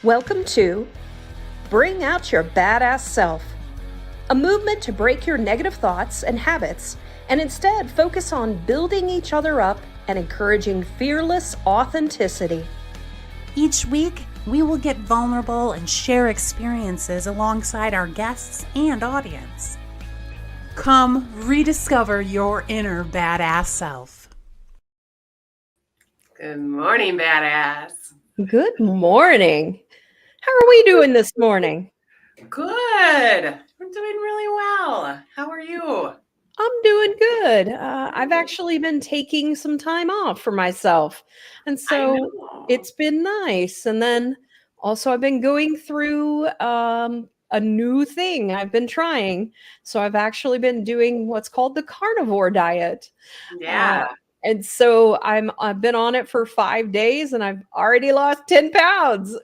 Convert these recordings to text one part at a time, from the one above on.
Welcome to Bring Out Your Badass Self, a movement to break your negative thoughts and habits and instead focus on building each other up and encouraging fearless authenticity. Each week, we will get vulnerable and share experiences alongside our guests and audience. Come rediscover your inner badass self. Good morning, badass. Good morning. How are we doing this morning? Good. I'm doing really well. How are you? I'm doing good. I've actually been taking some time off for myself. And so it's been nice. And then also I've been going through a new thing I've been trying. So I've actually been doing what's called the carnivore diet. Yeah. And so I've been on it for 5 days and I've already lost 10 pounds.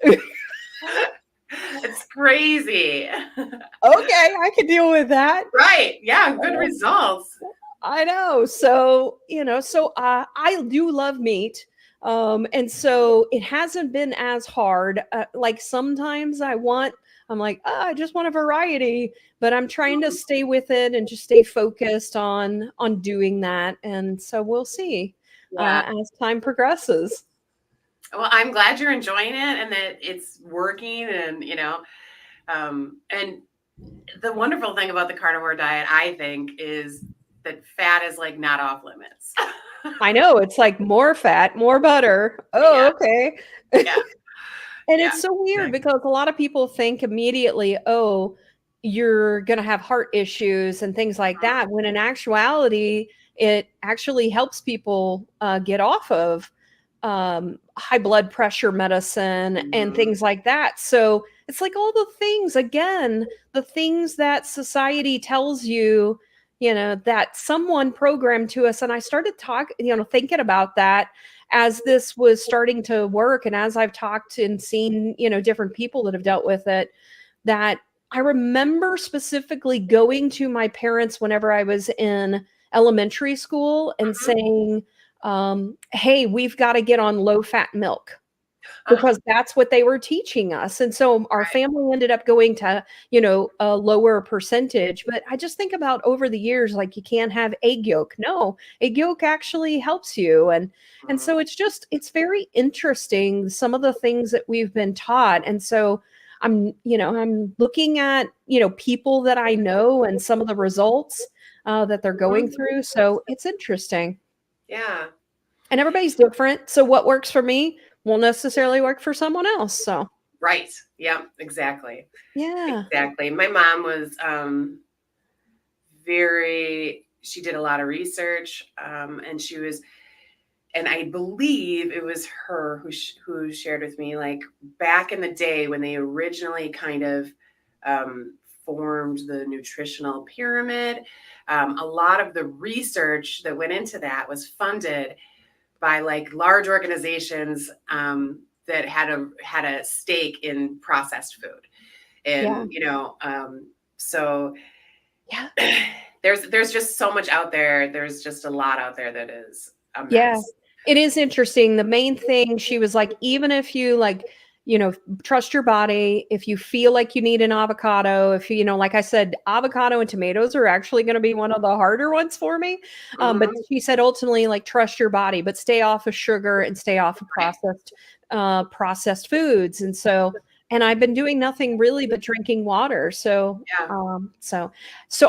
It's crazy. Okay, I can deal with that. Right. Yeah. Good results. I know. So, I do love meat. And so it hasn't been as hard. Like sometimes I'm like, I just want a variety, but I'm trying to stay with it and just stay focused on doing that. And so we'll see as time progresses. Well, I'm glad you're enjoying it and that it's working and the wonderful thing about the carnivore diet, I think, is that fat is like not off limits. I know. It's like more fat, more butter. Oh, yeah. Okay. Yeah. And it's so weird because a lot of people think immediately, oh, you're going to have heart issues and things like that. When in actuality, it actually helps people get off of high blood pressure medicine and things like that. So it's like all the things, again, the things that society tells you, that someone programmed to us. And I started thinking about that as this was starting to work. And as I've talked and seen, different people that have dealt with it, that I remember specifically going to my parents whenever I was in elementary school and saying, hey, we've got to get on low-fat milk because that's what they were teaching us. And so our family ended up going to, a lower percentage. But I just think about over the years, like you can't have egg yolk. No, egg yolk actually helps you. And so it's very interesting, some of the things that we've been taught. And so I'm looking at, people that I know and some of the results that they're going through. So it's interesting. Yeah. And everybody's different. So what works for me won't necessarily work for someone else. So. Right. Yeah, exactly. Yeah. Exactly. My mom was she did a lot of research and I believe it was her who shared with me, like back in the day when they originally kind of formed the nutritional pyramid, a lot of the research that went into that was funded by like large organizations that had a stake in processed food. And, so there's just so much out there. There's just a lot out there that is a mess. Yeah, it is interesting. The main thing, she was like, even if you trust your body, if you feel like you need an avocado, if like I said, avocado and tomatoes are actually going to be one of the harder ones for me. But she said, ultimately, like trust your body, but stay off of sugar and stay off of processed foods. And so, and I've been doing nothing really but drinking water. So, so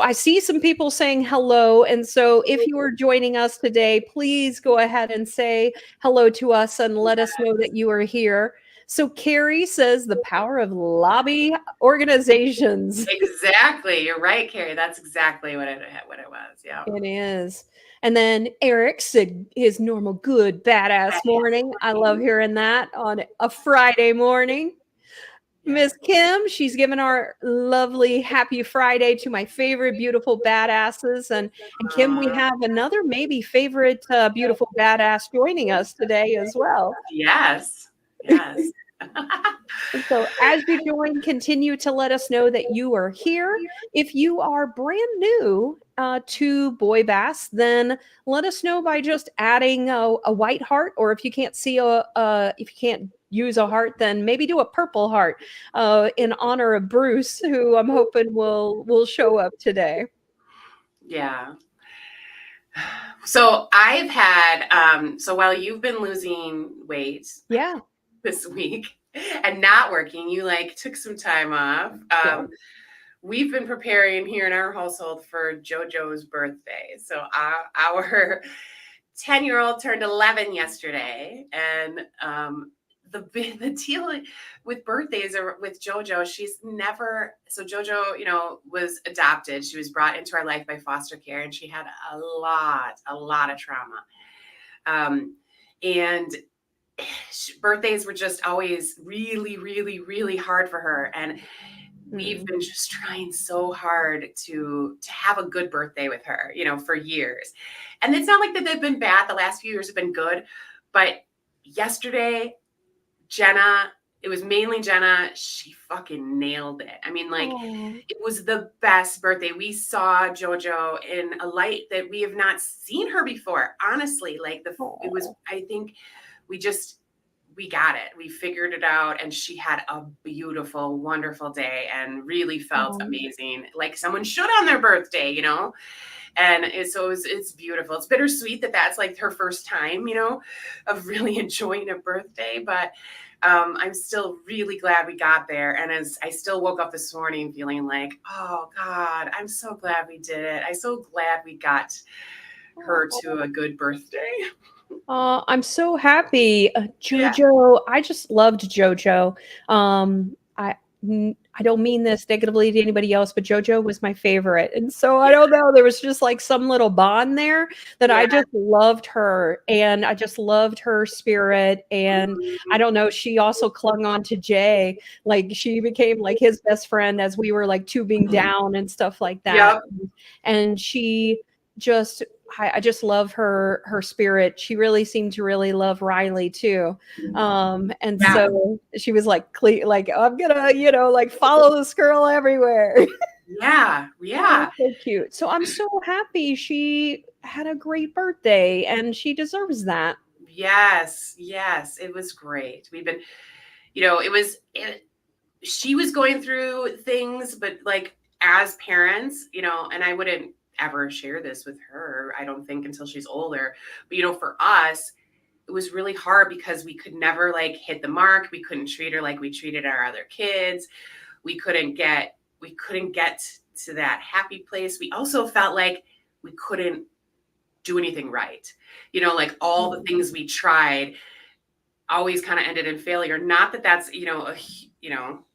I see some people saying hello. And so if you are joining us today, please go ahead and say hello to us and let us know that you are here. So Carrie says the power of lobby organizations. Exactly. You're right, Carrie. That's exactly what it was. Yeah. It is. And then Eric said his normal good badass morning. I love hearing that on a Friday morning. Miss Kim, she's given our lovely happy Friday to my favorite beautiful badasses. And Kim, we have another maybe favorite beautiful badass joining us today as well. Yes. Yes. So as you join, continue to let us know that you are here. If you are brand new to BOYBAS, then let us know by just adding a white heart, or if you can't see if you can't use a heart, then maybe do a purple heart in honor of Bruce, who I'm hoping will show up today. Yeah. So I've had, so while you've been losing weight this week and not working, you like took some time off. We've been preparing here in our household for JoJo's birthday. So our 10-year-old turned 11 yesterday. And the deal with birthdays or with JoJo, she's never, so JoJo, you know, was adopted. She was brought into our life by foster care, and she had a lot of trauma. And birthdays were just always really, really, really hard for her. And we've been just trying so hard to have a good birthday with her, you know, for years. And it's not like that they've been bad. The last few years have been good. But yesterday, Jenna, it was mainly Jenna. She fucking nailed it. I mean, like, it was the best birthday. We saw JoJo in a light that we have not seen her before. Honestly, like it was, I think we got it. We figured it out, and she had a beautiful, wonderful day and really felt amazing, like someone should on their birthday, you know? And it's beautiful. It's bittersweet that that's like her first time, you know, of really enjoying a birthday. But I'm still really glad we got there. And as I still woke up this morning feeling like, oh God, I'm so glad we did it. I'm so glad we got her to a good birthday. I'm so happy. JoJo, I just loved JoJo. I don't mean this negatively to anybody else, but JoJo was my favorite. And so I don't know, there was just like some little bond there that I just loved her, and I just loved her spirit. And I don't know, she also clung on to Jay. Like she became like his best friend as we were like tubing down and stuff like that. And she just, I just love her spirit. She really seemed to really love Riley too. And so she was like, I'm gonna, you know, like follow this girl everywhere. Yeah. So cute. So I'm so happy she had a great birthday, and she deserves that. Yes. It was great. We've been, you know, she was going through things, but like as parents, you know, and I wouldn't ever share this with her, I don't think, until she's older. But, you know, for us, it was really hard because we could never like hit the mark. We couldn't treat her like we treated our other kids. We couldn't get to that happy place. We also felt like we couldn't do anything right. You know, like all the things we tried always kind of ended in failure. Not that that's, you know,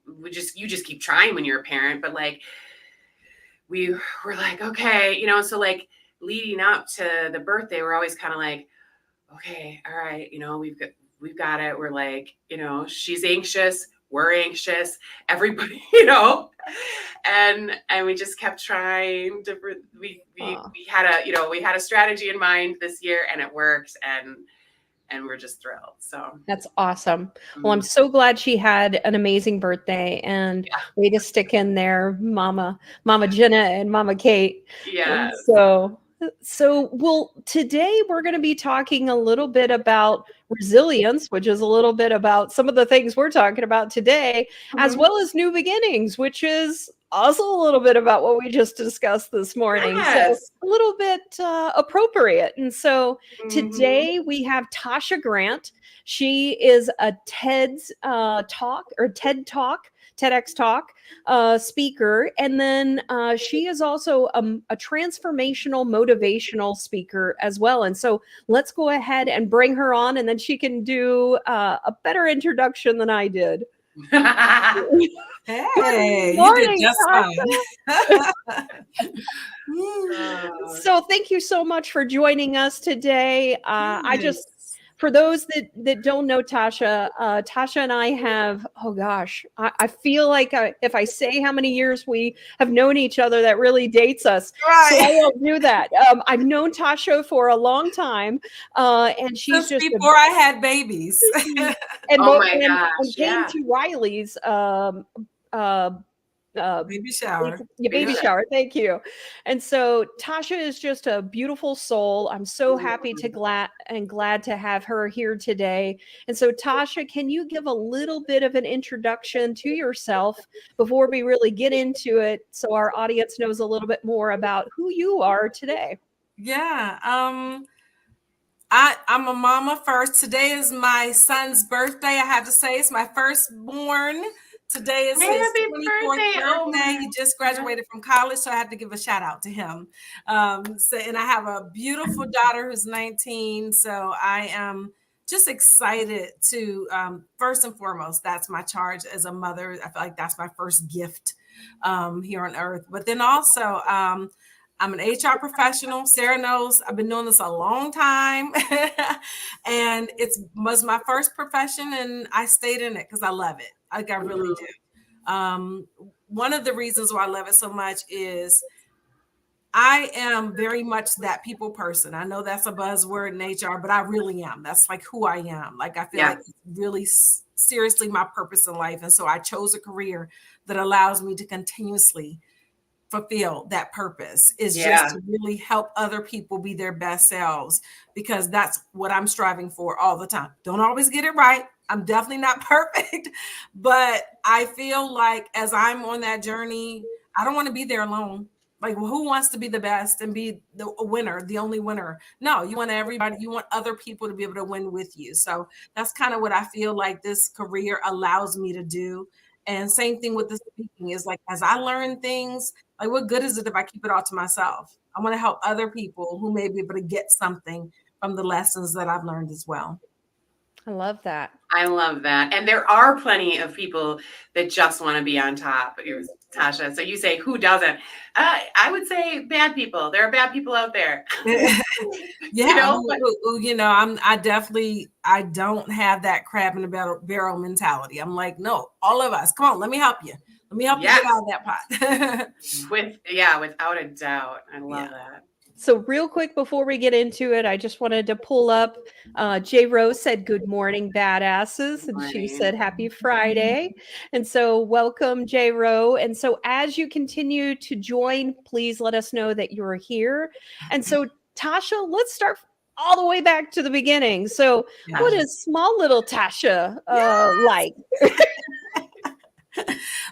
you just keep trying when you're a parent, but like, we were like, okay, you know, so like leading up to the birthday, we're always kind of like, okay, all right, you know, we've got it. We're like, you know, she's anxious, we're anxious, everybody, you know, and we just kept trying different. We had a strategy in mind this year, and it worked, and we're just thrilled. So that's awesome. Well, I'm so glad she had an amazing birthday, and way to stick in there, Mama Jenna and Mama Cate. Yeah. So well, today we're going to be talking a little bit about resilience, which is a little bit about some of the things we're talking about today, as well as new beginnings, which is also a little bit about what we just discussed this morning. So a little bit appropriate. And so today we have Tasia Grant. She is a TEDx Talk speaker. And then she is also a transformational motivational speaker as well. And so let's go ahead and bring her on, and then she can do a better introduction than I did. Hey, you did just fine. So thank you so much for joining us today. For those that don't know Tasia, Tasia and I have, I feel like if I say how many years we have known each other, that really dates us. Right. So I won't do that. I've known Tasia for a long time, and she's since before I had babies. And came to Riley's Baby shower. Baby shower. Thank you. And so Tasia is just a beautiful soul. I'm so happy to glad to have her here today. And so Tasia, can you give a little bit of an introduction to yourself before we really get into it, so our audience knows a little bit more about who you are today? Yeah. I'm a mama first. Today is my son's birthday. I have to say it's my firstborn. Today is his 24th birthday. He just graduated from college, so I have to give a shout out to him. And I have a beautiful daughter who's 19. So I am just excited to, first and foremost, that's my charge as a mother. I feel like that's my first gift here on earth. But then also, I'm an HR professional. Sarah knows I've been doing this a long time. And it was my first profession, and I stayed in it because I love it. Like I really do. One of the reasons why I love it so much is I am very much that people person. I know that's a buzzword in HR, but I really am. That's like who I am. Like I feel like it's really seriously my purpose in life. And so I chose a career that allows me to continuously fulfill that purpose, is just to really help other people be their best selves, because that's what I'm striving for all the time. Don't always get it right. I'm definitely not perfect, but I feel like as I'm on that journey, I don't want to be there alone. Like, who wants to be the best and be the winner, the only winner? No, you want everybody, you want other people to be able to win with you. So that's kind of what I feel like this career allows me to do. And same thing with the speaking is like, as I learn things, like what good is it if I keep it all to myself? I want to help other people who may be able to get something from the lessons that I've learned as well. I love that. I love that. And there are plenty of people that just want to be on top, Tasia. So you say, who doesn't? I would say bad people. There are bad people out there. I don't have that crab in the barrel mentality. I'm like, no, all of us, come on, let me help you. Let me help you get out of that pot. Without a doubt. I love that. So real quick before we get into it, I just wanted to pull up. J. Rose said, good morning, badasses. And she said, happy Friday. And so welcome, J. Rose. And so as you continue to join, please let us know that you're here. And so Tasia, let's start all the way back to the beginning. So what is small little Tasia like?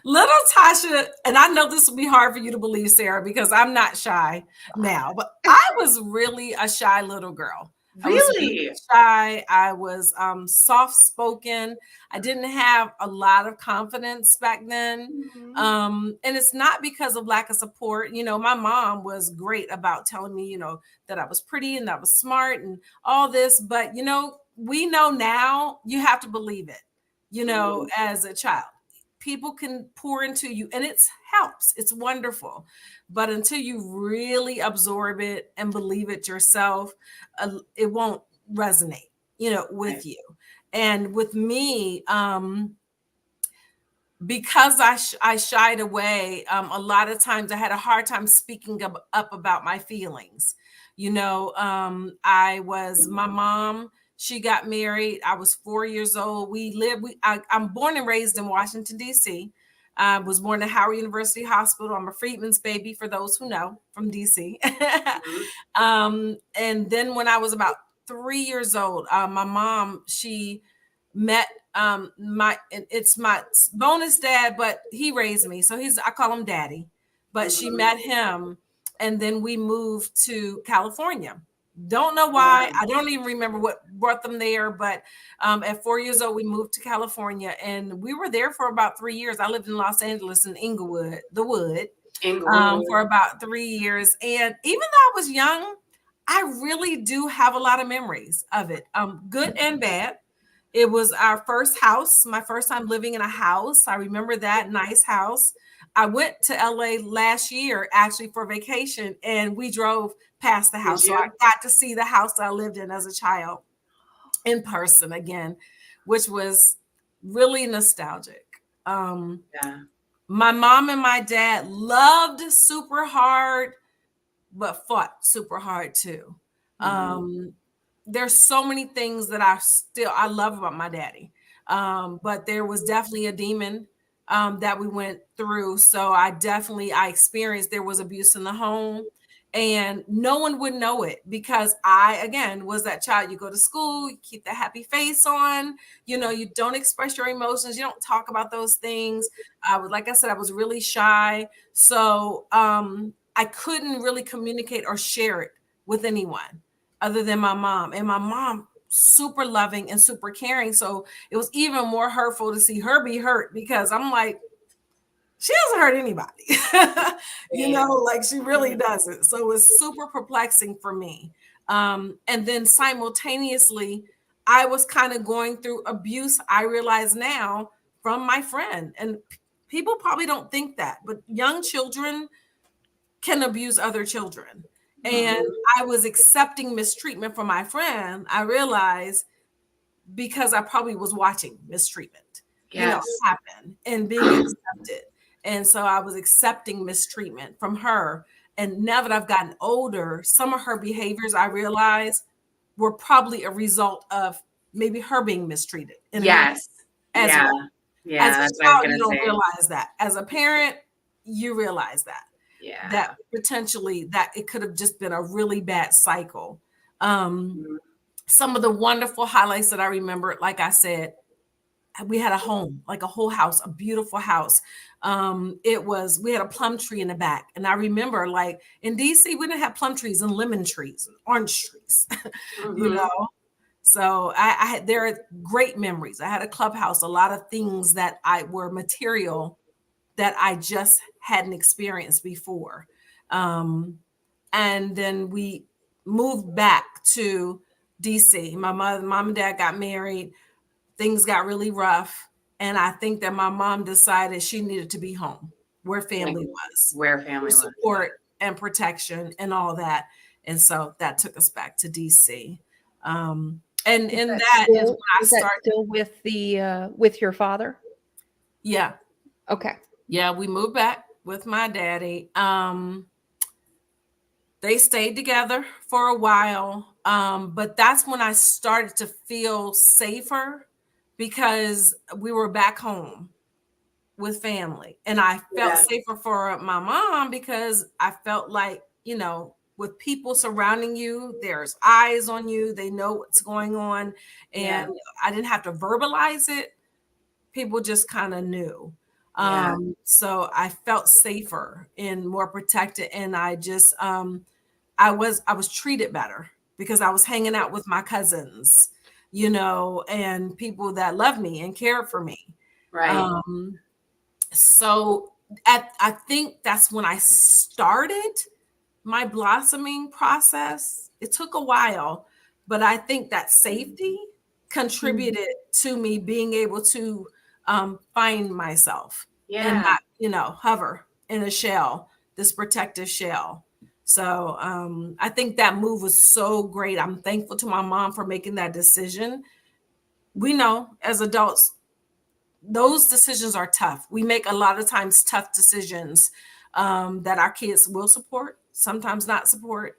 Little Tasia, and I know this will be hard for you to believe, Sarah, because I'm not shy now, but I was really a shy little girl. Really? I was really shy. I was soft-spoken. I didn't have a lot of confidence back then. And it's not because of lack of support. You know, my mom was great about telling me, you know, that I was pretty and that I was smart and all this. But, you know, we know now you have to believe it, you know, as a child. People can pour into you and it helps. It's wonderful. But until you really absorb it and believe it yourself, it won't resonate, you know, with you. And with me, because I shied away, a lot of times I had a hard time speaking up about my feelings. You know, my mom, she got married. I was 4 years old. I'm born and raised in Washington, D.C. I was born at Howard University Hospital. I'm a Freedman's baby, for those who know, from D.C. And then when I was about 3 years old, my mom, she met it's my bonus dad, but he raised me. So I call him daddy, but she met him. And then we moved to California. Don't know why. I don't even remember what brought them there. But at 4 years old, we moved to California and we were there for about 3 years. I lived in Los Angeles in Inglewood, for about 3 years. And even though I was young, I really do have a lot of memories of it, good and bad. It was our first house, my first time living in a house. I remember that nice house. I went to LA last year, actually, for vacation, and we drove past the house. So I got to see the house that I lived in as a child in person again, which was really nostalgic. My mom and my dad loved super hard, but fought super hard too. There's so many things that I love about my daddy. But there was definitely a demon that we went through. So I experienced there was abuse in the home, and no one would know it because I, again, was that child. You go to school, you keep the happy face on, you don't express your emotions. You don't talk about those things. Like I said, I was really shy. So I couldn't really communicate or share it with anyone other than my mom. And my mom, super loving and super caring. So it was even more hurtful to see her be hurt because I'm like, she doesn't hurt anybody, like she really doesn't. So it was super perplexing for me. And then simultaneously, I was kind of going through abuse, I realize now, from my friend. And people probably don't think that, but young children can abuse other children. And I was accepting mistreatment from my friend. I realized because I probably was watching mistreatment, happen and being accepted. And so I was accepting mistreatment from her. And now that I've gotten older, some of her behaviors I realized were probably a result of maybe her being mistreated. Yes. Well. As a child, you don't realize that. As a parent, you realize that. Yeah. That potentially that it could have just been a really bad cycle. Some of the wonderful highlights that I remember, like I said, we had a home, like a whole house, a beautiful house. We had a plum tree in the back. And I remember, like in DC, we didn't have plum trees and lemon trees and orange trees, So there are great memories. I had a clubhouse, a lot of things that were material that I just hadn't experienced before. And then we moved back to DC. My mom and dad got married. Things got really rough. And I think that my mom decided she needed to be home where family was. Where family was. Support and protection and all that. And so that took us back to DC. And that is when I started. That still with your father? Yeah. Okay. Yeah, we moved back with my daddy. They stayed together for a while. But that's when I started to feel safer because we were back home with family. And I felt safer for my mom because I felt like, with people surrounding you, there's eyes on you. They know what's going on. And I didn't have to verbalize it. People just kind of knew. So I felt safer and more protected. And I just, I was treated better because I was hanging out with my cousins, and people that loved me and cared for me. Right. So I think that's when I started my blossoming process. It took a while, but I think that safety contributed to me being able to find myself and not, hover in a shell, this protective shell. So I think that move was so great. I'm thankful to my mom for making that decision. We know as adults, those decisions are tough. We make a lot of times tough decisions that our kids will support, sometimes not support.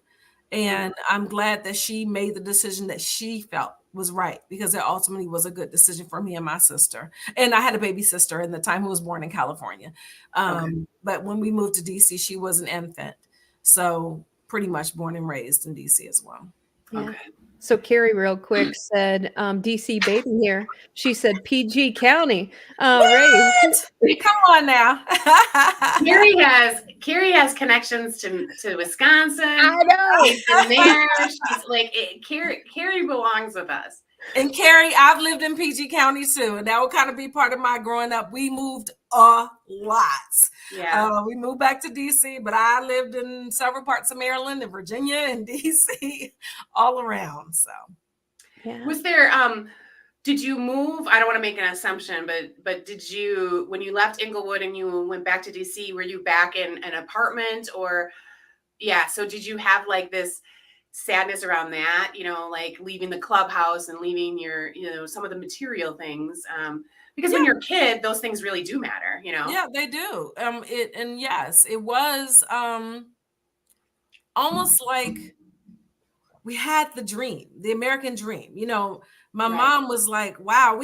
And I'm glad that she made the decision that she felt was right because it ultimately was a good decision for me and my sister. And I had a baby sister in the time who was born in California. But when we moved to DC, she was an infant. So pretty much born and raised in DC as well. Yeah. Okay. So Carrie real quick said, DC baby here. She said PG County. Ray. Come on now. Carrie has connections to Wisconsin. I know. She's been there. She's like, Carrie belongs with us. And Carrie, I've lived in PG County too. And that will kind of be part of my growing up. We moved a lot. Yeah. We moved back to DC, but I lived in several parts of Maryland and Virginia and DC, all around. So, yeah. Was there, did you move? I don't want to make an assumption, but did you, when you left Inglewood and you went back to DC, were you back in an apartment or, so did you have like this sadness around that, like leaving the clubhouse and leaving your, some of the material things, because when you're a kid, those things really do matter, Yeah, they do. It was almost like we had the dream, the American dream. My mom was like, wow,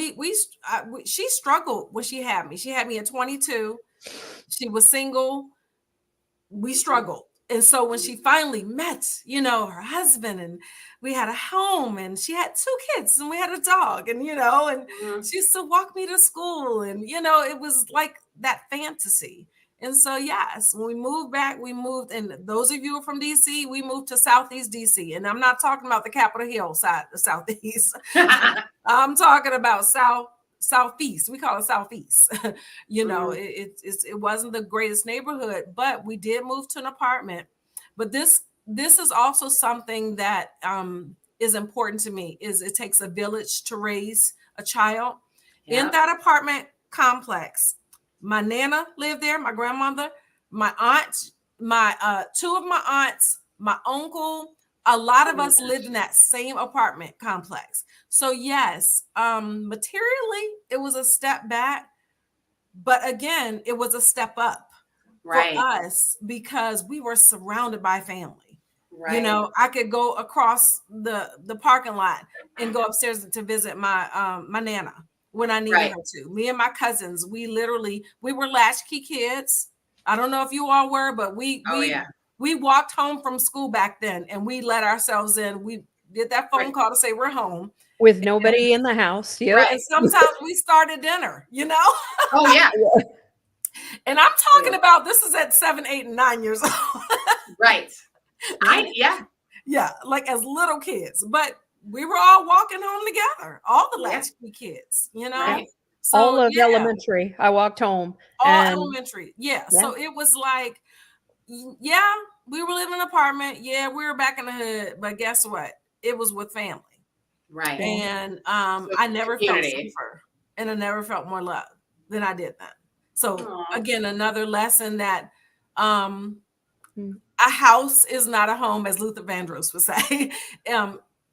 she struggled when she had me. She had me at 22. She was single. We struggled. And so when she finally met, her husband, and we had a home, and she had 2 kids, and we had a dog, and, and she used to walk me to school, and, it was like that fantasy. And so, yes, when we moved back, and those of you who are from DC, we moved to Southeast DC. And I'm not talking about the Capitol Hill side of Southeast. I'm talking about Southeast. We call it Southeast. It wasn't the greatest neighborhood, but we did move to an apartment. But this is also something that is important to me, is it takes a village to raise a child. In that apartment complex. My Nana lived there, my grandmother, my aunt, my 2 of my aunts, my uncle. A lot of us lived in that same apartment complex. So yes, materially, it was a step back, but again, it was a step up for us because we were surrounded by family. Right. I could go across the parking lot and go upstairs to visit my my Nana when I needed her to. Me and my cousins, we were latchkey kids. I don't know if you all were, but we walked home from school back then, and we let ourselves in. We did that phone call to say we're home with nobody in the house. Yeah. Right. And sometimes we started dinner, Oh yeah. And I'm talking about, this is at 7, 8, and 9 years old. Right. Yeah, like as little kids, but we were all walking home together, all the latchkey kids, Right. So, all of elementary. I walked home. All elementary. Yeah. So it was like, we were living in an apartment. Yeah, we were back in the hood, but guess what? It was with family. Right. And I never felt safer, and I never felt more love than I did then. So again, another lesson that a house is not a home, as Luther Vandross would say,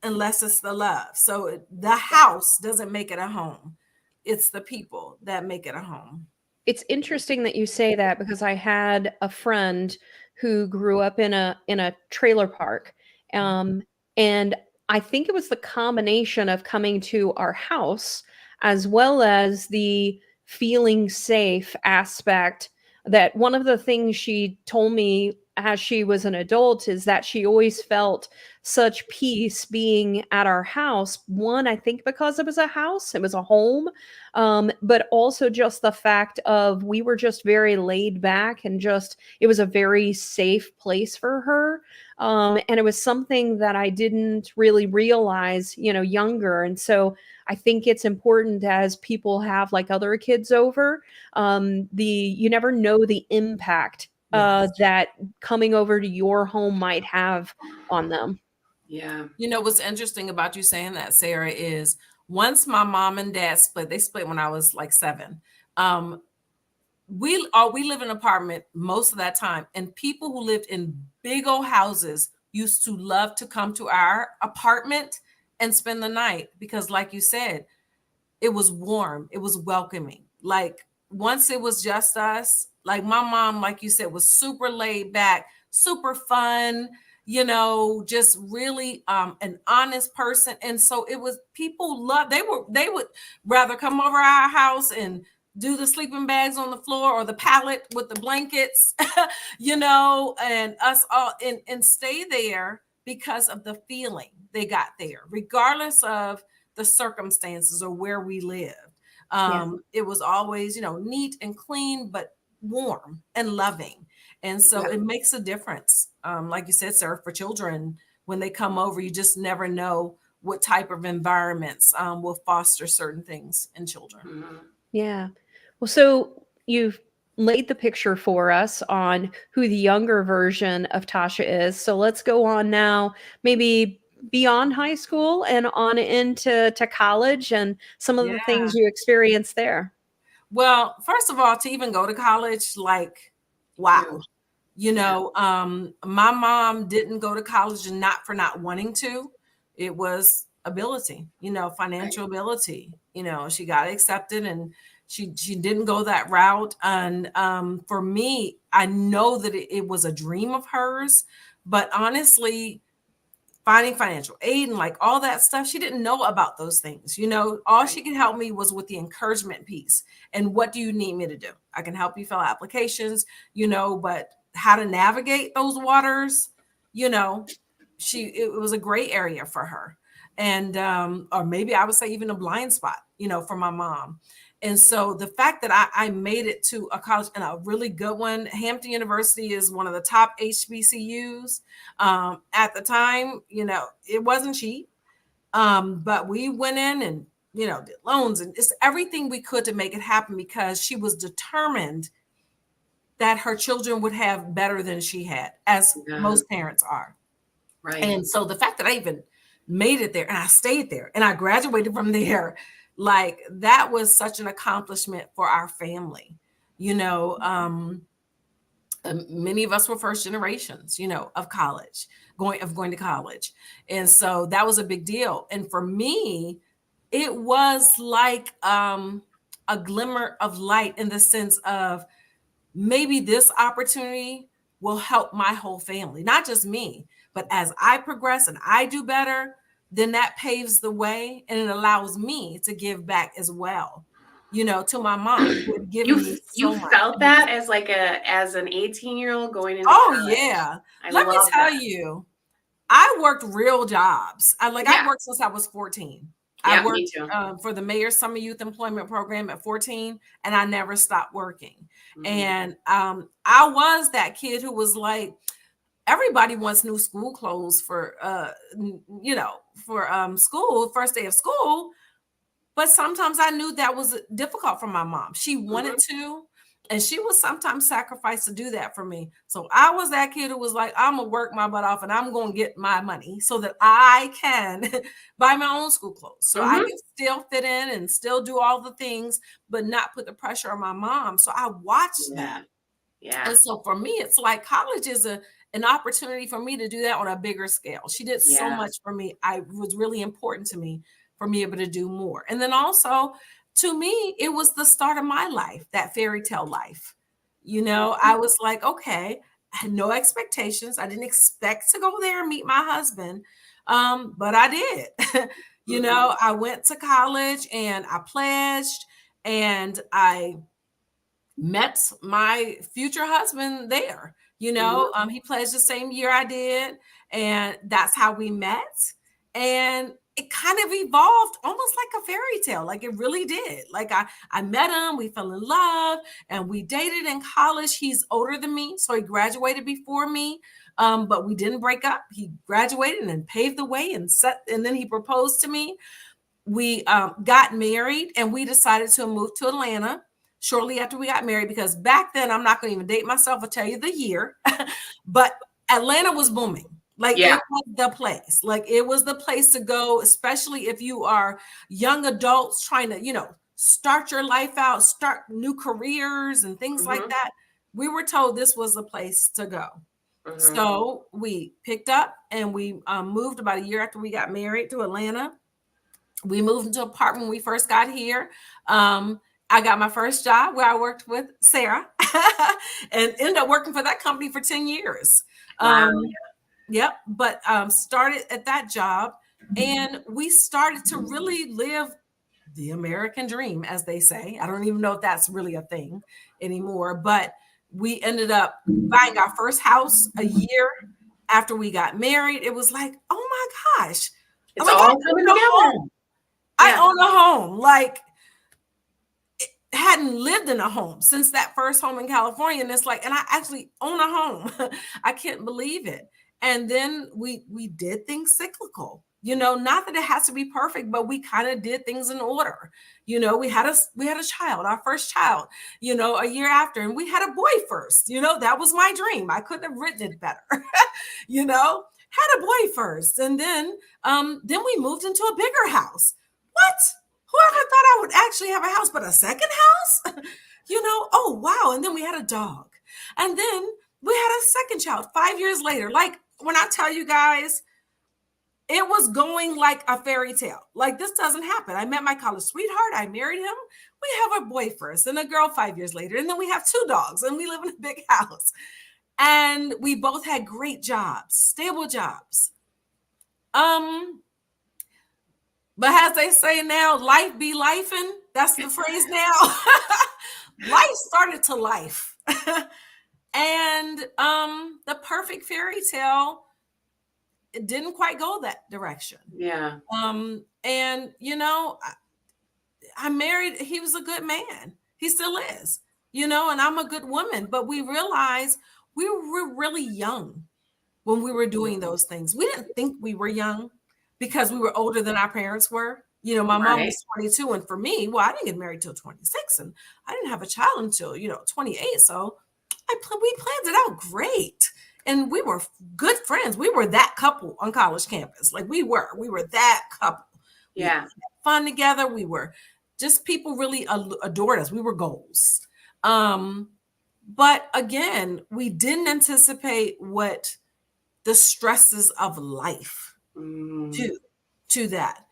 unless it's the love. So the house doesn't make it a home. It's the people that make it a home. It's interesting that you say that, because I had a friend who grew up in a trailer park. And I think it was the combination of coming to our house as well as the feeling safe aspect, that one of the things she told me as she was an adult is that she always felt such peace being at our house. One, I think because it was a house, it was a home, but also just the fact of we were just very laid back, and just, it was a very safe place for her. And it was something that I didn't really realize, younger. And so I think it's important, as people have like other kids over, you never know the impact that coming over to your home might have on them. Yeah. What's interesting about you saying that, Sarah, is once my mom and dad split, they split when I was like 7. We live in an apartment most of that time, and people who lived in big old houses used to love to come to our apartment and spend the night, because like you said, it was warm, it was welcoming. Like once it was just us, like my mom, like you said, was super laid back, super fun, just really an honest person. And so it was, people they would rather come over our house and do the sleeping bags on the floor or the pallet with the blankets, and us all and stay there because of the feeling they got there, regardless of the circumstances or where we lived. It was always, neat and clean, but warm and loving. And so it makes a difference. Like you said, Sarah, for children, when they come over, you just never know what type of environments will foster certain things in children. Mm-hmm. Yeah. Well, so you've laid the picture for us on who the younger version of Tasia is. So let's go on now, maybe beyond high school and on into college, and some of the things you experienced there. Well, first of all, to even go to college, like, wow. My mom didn't go to college, and not for not wanting to. It was ability, financial ability. She got accepted, and she didn't go that route. And for me, I know that it was a dream of hers, but honestly, finding financial aid and like all that stuff. She didn't know about those things. You know, all she could help me was with the encouragement piece. And what do you need me to do? I can help you fill out applications, you know, but how to navigate those waters, you know, it was a gray area for her. And, or maybe I would say even a blind spot, you know, for my mom. And so the fact that I made it to a college, and a really good one, Hampton University is one of the top HBCUs. At the time, you know, it wasn't cheap, but we went in and, you know, did loans and it's everything we could to make it happen, because she was determined that her children would have better than she had, as most parents are. Right. And so the fact that I even made it there and I stayed there and I graduated from there, like that was such an accomplishment for our family. You know, many of us were first generations, you know, of college, going to college. And so that was a big deal. And for me, it was like a glimmer of light, in the sense of maybe this opportunity will help my whole family, not just me, but as I progress and I do better, then that paves the way and it allows me to give back as well, you know, to my mom. You felt that as like as an 18-year-old going into college. Yeah. Let me tell you, I worked real jobs. I worked since I was 14. I worked for the Mayor's Summer Youth Employment Program at 14, and I never stopped working. Mm-hmm. And I was that kid who was like, everybody wants new school clothes for, you know, for school, first day of school. But sometimes I knew that was difficult for my mom. She wanted to, and she would sometimes sacrifice to do that for me. So I was that kid who was like, I'm going to work my butt off and I'm going to get my money so that I can buy my own school clothes. So I can still fit in and still do all the things, but not put the pressure on my mom. So I watched that. Yeah. And so for me, it's like college is an opportunity for me to do that on a bigger scale. She did so much for me. It was really important to me for me able to do more. And then also, to me, it was the start of my life, that fairy tale life. You know, I was like, okay, I had no expectations. I didn't expect to go there and meet my husband, but I did. You know, I went to college and I pledged and I met my future husband there. You know, he pledged the same year I did, and that's how we met. And it kind of evolved almost like a fairy tale. Like it really did. Like I met him, we fell in love, and we dated in college. He's older than me, so he graduated before me. But we didn't break up. He graduated and paved the way and then he proposed to me. We got married and we decided to move to Atlanta shortly after we got married, because back then, I'm not going to even date myself or tell you the year, but Atlanta was booming. Like it was the place. Like it was the place to go, especially if you are young adults trying to, you know, start your life out, start new careers and things like that. We were told this was the place to go. So we picked up and we moved about a year after we got married to Atlanta. We moved into an apartment when we first got here. I got my first job where I worked with Sarah and ended up working for that company for 10 years. Yep. But started at that job and we started to really live the American dream, as they say. I don't even know if that's really a thing anymore, but we ended up buying our first house a year after we got married. It was like, oh my gosh. It's all coming together. I own a home. Like, hadn't lived in a home since that first home in California. And it's like, and I actually own a home. I can't believe it. And then we did things cyclical, you know, not that it has to be perfect, but we kind of did things in order. You know, we had a child, our first child, you know, a year after, and we had a boy first, you know, that was my dream. I couldn't have written it better, you know, had a boy first. And then we moved into a bigger house. What? Whoever thought I would actually have a house, but a second house? You know, oh, wow. And then we had a dog. And then we had a second child 5 years later. Like, when I tell you guys, it was going like a fairy tale. Like, this doesn't happen. I met my college sweetheart. I married him. We have a boy first and a girl 5 years later. And then we have 2 dogs and we live in a big house. And we both had great jobs, stable jobs. But as they say now, life be lifing. That's the phrase now. Life started to life. And the perfect fairy tale, it didn't quite go that direction. Yeah. And I married, he was a good man. He still is, and I'm a good woman. But we realized we were really young when we were doing those things. We didn't think we were young because we were older than our parents were. My mom was 22. And for me, well, I didn't get married till 26. And I didn't have a child until, 28. So we planned it out great. And we were good friends. We were that couple on college campus. Like we were that couple. Yeah. We had fun together. We were just people really adored us. We were goals. But again, we didn't anticipate what the stresses of life to that.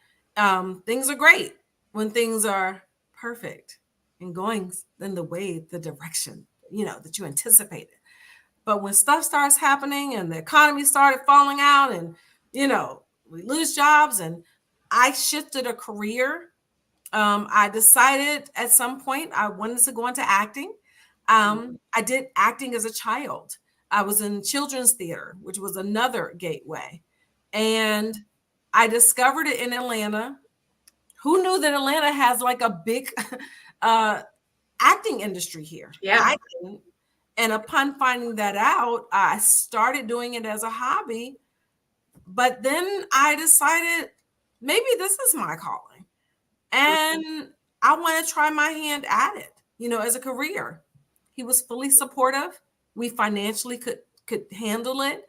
Things are great when things are perfect and going in the direction, that you anticipated. But when stuff starts happening and the economy started falling out and, we lose jobs, and I shifted a career. I decided at some point I wanted to go into acting. I did acting as a child. I was in children's theater, which was another gateway. And I discovered it in Atlanta. Who knew that Atlanta has like a big acting industry here? Yeah. I didn't. And upon finding that out, I started doing it as a hobby. But then I decided maybe this is my calling. And I want to try my hand at it, as a career. He was fully supportive. We financially could handle it.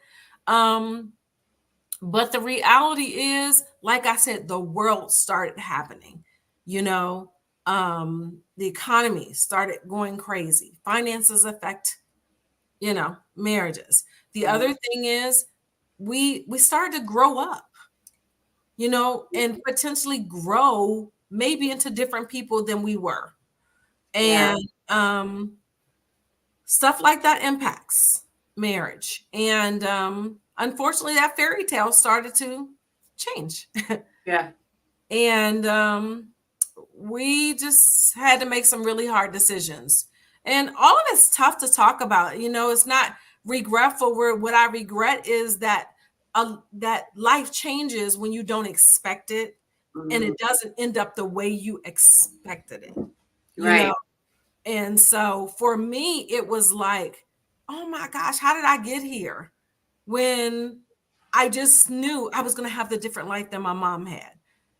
But the reality is, like I said, the world started happening. The economy started going crazy. Finances affect, marriages. The other thing is we started to grow up, and potentially grow maybe into different people than we were. And stuff like that impacts marriage. And unfortunately, that fairy tale started to change. Yeah. And we just had to make some really hard decisions. And all of it's tough to talk about. It's not regretful. What I regret is that that life changes when you don't expect it, and it doesn't end up the way you expected it. Right. And so for me, it was like, oh my gosh, how did I get here? When I just knew I was going to have the different life than my mom had.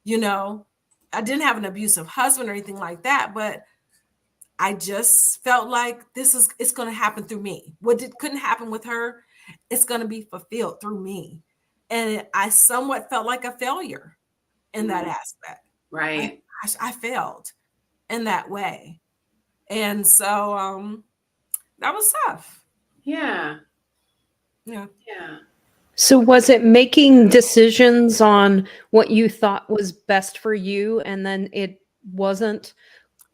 I didn't have an abusive husband or anything like that, but I just felt like it's going to happen through me. Couldn't happen with her, it's going to be fulfilled through me. And I somewhat felt like a failure in that aspect. Right. I failed in that way. And so that was tough. Yeah. Yeah. Yeah. So was it making decisions on what you thought was best for you, and then it wasn't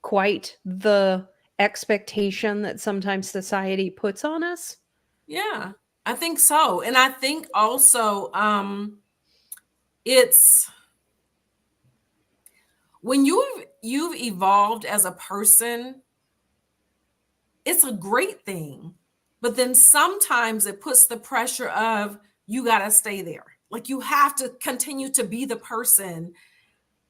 quite the expectation that sometimes society puts on us? Yeah, I think so. And I think also it's when you've evolved as a person, it's a great thing. But then sometimes it puts the pressure of you got to stay there. Like you have to continue to be the person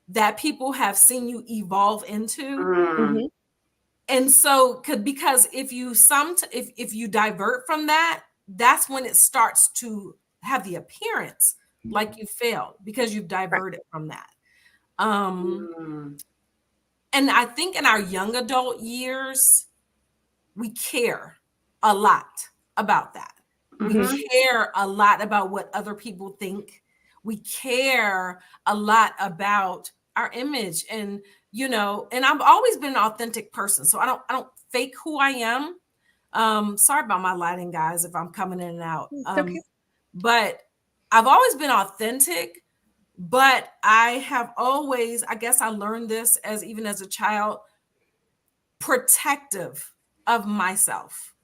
that people have seen you evolve into. And so because if you divert from that, that's when it starts to have the appearance like you failed because you've diverted from that. And I think in our young adult years, we care a lot about that. We care a lot about what other people think. We care a lot about our image, and and I've always been an authentic person, so I don't fake who I am. Sorry about my lighting, guys, if I'm coming in and out. Okay. But I've always been authentic, but I have always, I guess I learned this even as a child, protective of myself.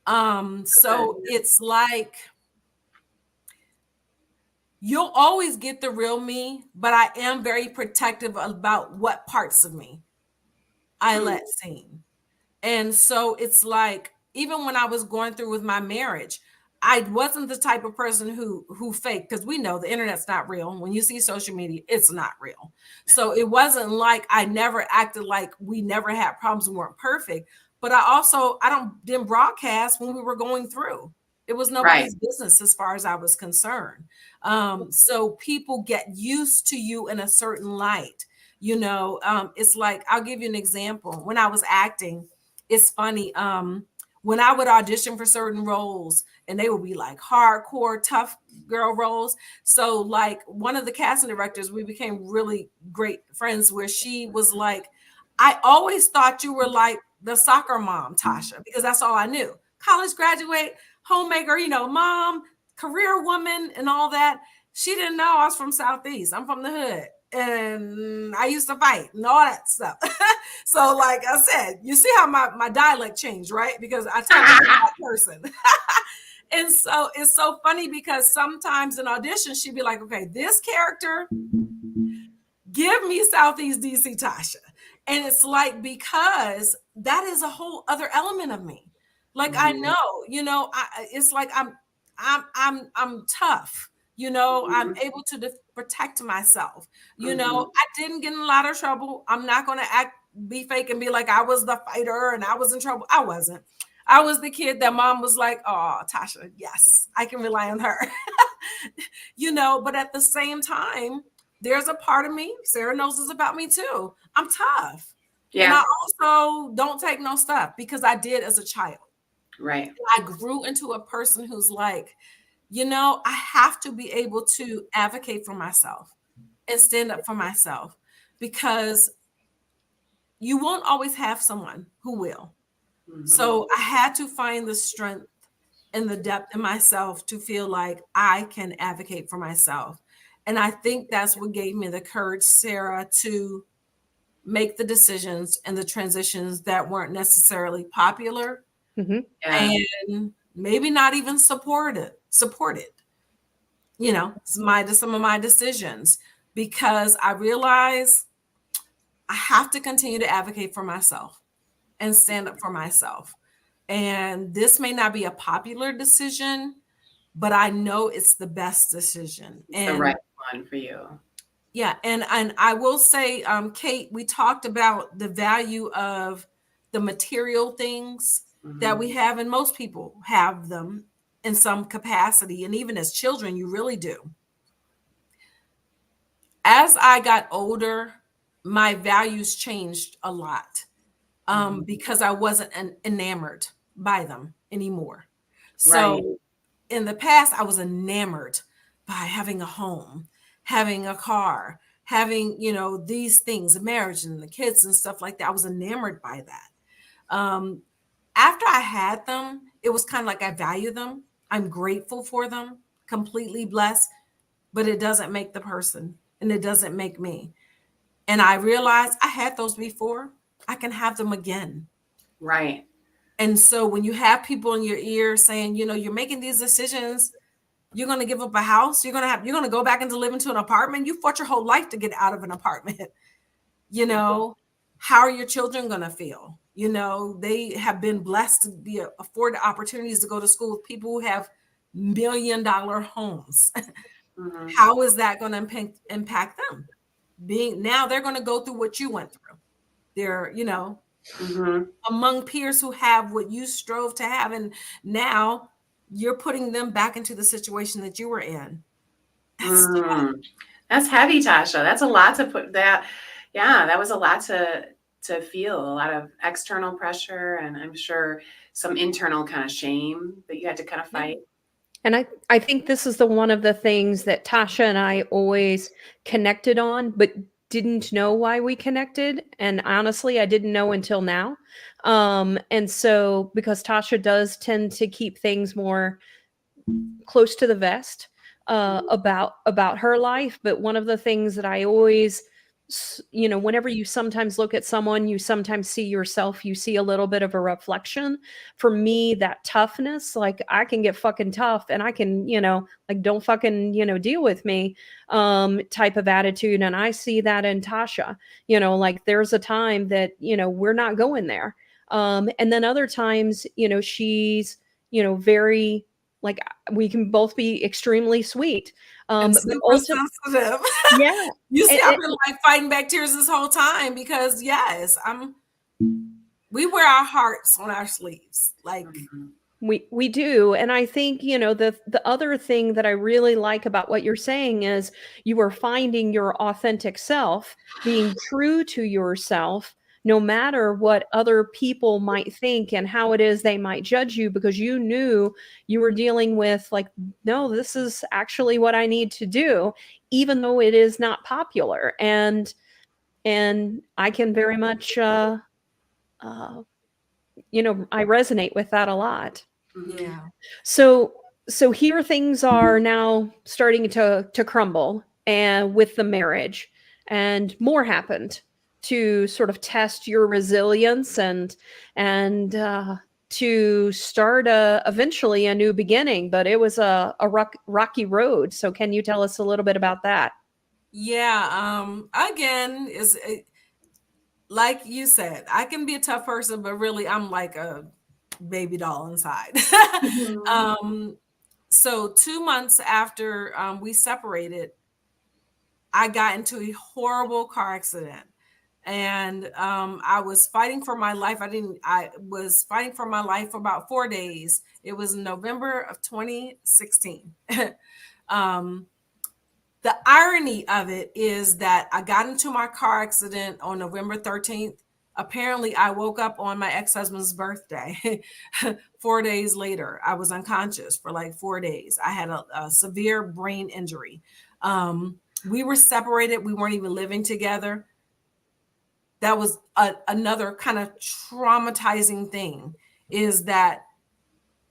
So it's like you'll always get the real me, but I am very protective about what parts of me I let seen. And so it's like, even when I was going through with my marriage, I wasn't the type of person who faked, because we know the internet's not real. When you see social media, it's not real. So it wasn't like I never acted like we never had problems and weren't perfect. But I didn't broadcast when we were going through. It was nobody's business as far as I was concerned. So people get used to you in a certain light. It's like, I'll give you an example. When I was acting, it's funny. When I would audition for certain roles, and they would be like hardcore tough girl roles. So like one of the casting directors, we became really great friends, where she was like, I always thought you were like the soccer mom, Tasia, because that's all I knew. College graduate, homemaker, mom, career woman, and all that. She didn't know I was from Southeast. I'm from the hood. And I used to fight and all that stuff. So like I said, you see how my dialect changed, right? Because I talk to that person. And so it's so funny, because sometimes in auditions, she'd be like, okay, this character, give me Southeast DC Tasia. And it's like, because that is a whole other element of me. Like, I know, it's like, I'm tough. I'm able to protect myself. I didn't get in a lot of trouble. I'm not going to be fake and be like I was the fighter and I was in trouble. I wasn't. I was the kid that mom was like, oh, Tasia, yes, I can rely on her. But at the same time, there's a part of me, Sarah knows this about me too. I'm tough. Yeah. And I also don't take no stuff, because I did as a child. Right. I grew into a person who's like, I have to be able to advocate for myself and stand up for myself, because you won't always have someone who will. Mm-hmm. So I had to find the strength and the depth in myself to feel like I can advocate for myself. And I think that's what gave me the courage, Sarah, to make the decisions and the transitions that weren't necessarily popular, and maybe not even supported, some of my decisions, because I realized I have to continue to advocate for myself and stand up for myself. And this may not be a popular decision, but I know it's the best decision. And the right one for you. Yeah. And I will say, Cate, we talked about the value of the material things that we have, and most people have them in some capacity. And even as children, you really do. As I got older, my values changed a lot, because I wasn't enamored by them anymore. So in the past, I was enamored by having a home, having a car, having, these things, a marriage and the kids and stuff like that. I was enamored by that. After I had them, it was kind of like I value them. I'm grateful for them, completely blessed, but it doesn't make the person, and it doesn't make me. And I realized I had those before. I can have them again. Right. And so when you have people in your ear saying, you're making these decisions, you're going to give up a house, you're going to go back into live into an apartment. You fought your whole life to get out of an apartment. How are your children going to feel? They have been blessed to be afforded opportunities to go to school with people who have $1 million homes. How is that going to impact them? Now they're going to go through what you went through. They're, among peers who have what you strove to have. And now you're putting them back into the situation that you were in. That's heavy, Tasia. That's a lot to put that. Yeah, that was a lot to feel, a lot of external pressure, and I'm sure some internal kind of shame that you had to kind of fight. And I think this is one of the things that Tasia and I always connected on, but didn't know why we connected. And honestly, I didn't know until now. And so, because Tasia does tend to keep things more close to the vest about her life. But one of the things that I always you know, whenever you sometimes look at someone, you sometimes see yourself, you see a little bit of a reflection. For me, that toughness, like I can get fucking tough and I can, you know, like don't fucking, you know, deal with me type of attitude. And I see that in Tasia, you know, like there's a time that, you know, we're not going there. And then other times, you know, she's, you know, very like we can both be extremely sweet. And super sensitive. Yeah. You see, I've been like fighting back tears this whole time because yes, we wear our hearts on our sleeves. Like we do. And I think, you know, the other thing that I really like about what you're saying is you are finding your authentic self, being true to yourself, no matter what other people might think and how it is they might judge you, because you knew you were dealing with like, no, this is actually what I need to do, even though it is not popular. And I can very much, you know, I resonate with that a lot. Yeah. So here things are now starting to crumble, and with the marriage, and more happened to sort of test your resilience and to start eventually a new beginning. But it was a rocky road. So can you tell us a little bit about that? Yeah. Again, like you said, I can be a tough person, but really I'm like a baby doll inside. So 2 months after we separated, I got into a horrible car accident. And I was fighting for my life. I was fighting for my life for about 4 days. It was November of 2016. The irony of it is that I got into my car accident on November 13th. Apparently, I woke up on my ex-husband's birthday. 4 days later, I was unconscious for like 4 days. I had a severe brain injury. We were separated. We weren't even living together. That was another kind of traumatizing thing, is that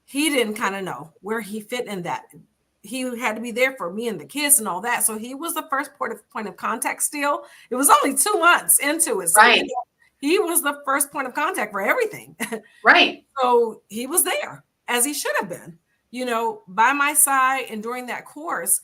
he didn't kind of know where he fit in that. He had to be there for me and the kids and all that. So he was the first point of contact still. It was only 2 months into it. So right. He was the first point of contact for everything. Right. So he was there, as he should have been, you know, by my side. And during that course,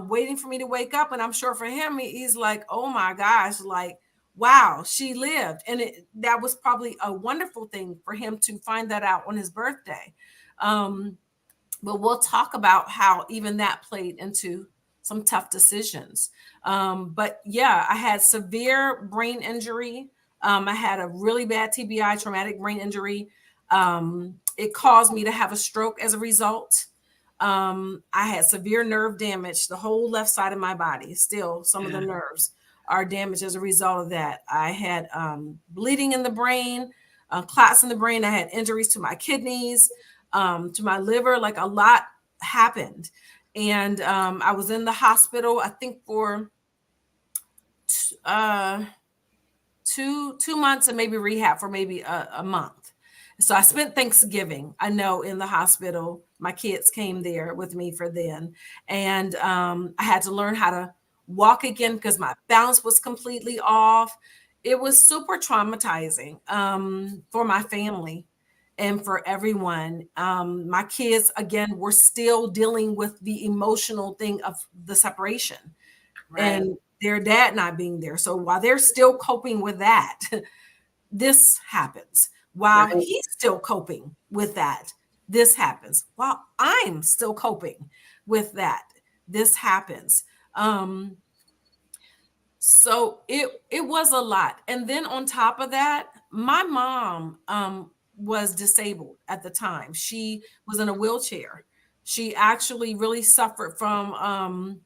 waiting for me to wake up. And I'm sure for him, he's like, oh my gosh, like, wow, she lived. And that was probably a wonderful thing for him to find that out on his birthday. But we'll talk about how even that played into some tough decisions. But yeah, I had severe brain injury. I had a really bad TBI, traumatic brain injury. It caused me to have a stroke as a result. I had severe nerve damage, the whole left side of my body. Still, some of the nerves are damaged as a result of that. I had bleeding in the brain, clots in the brain. I had injuries to my kidneys, to my liver. Like a lot happened. And I was in the hospital, I think for 2 months, and maybe rehab for maybe a month. So I spent Thanksgiving, I know, in the hospital. My kids came there with me for then. And I had to learn how to walk again because my balance was completely off. It was super traumatizing for my family and for everyone. My kids, again, were still dealing with the emotional thing of the separation. Right. And their dad not being there. So while they're still coping with that, this happens. While he's still coping with that, this happens. While I'm still coping with that, this happens. So it was a lot. And then on top of that, my mom was disabled at the time. She was in a wheelchair. She actually really suffered from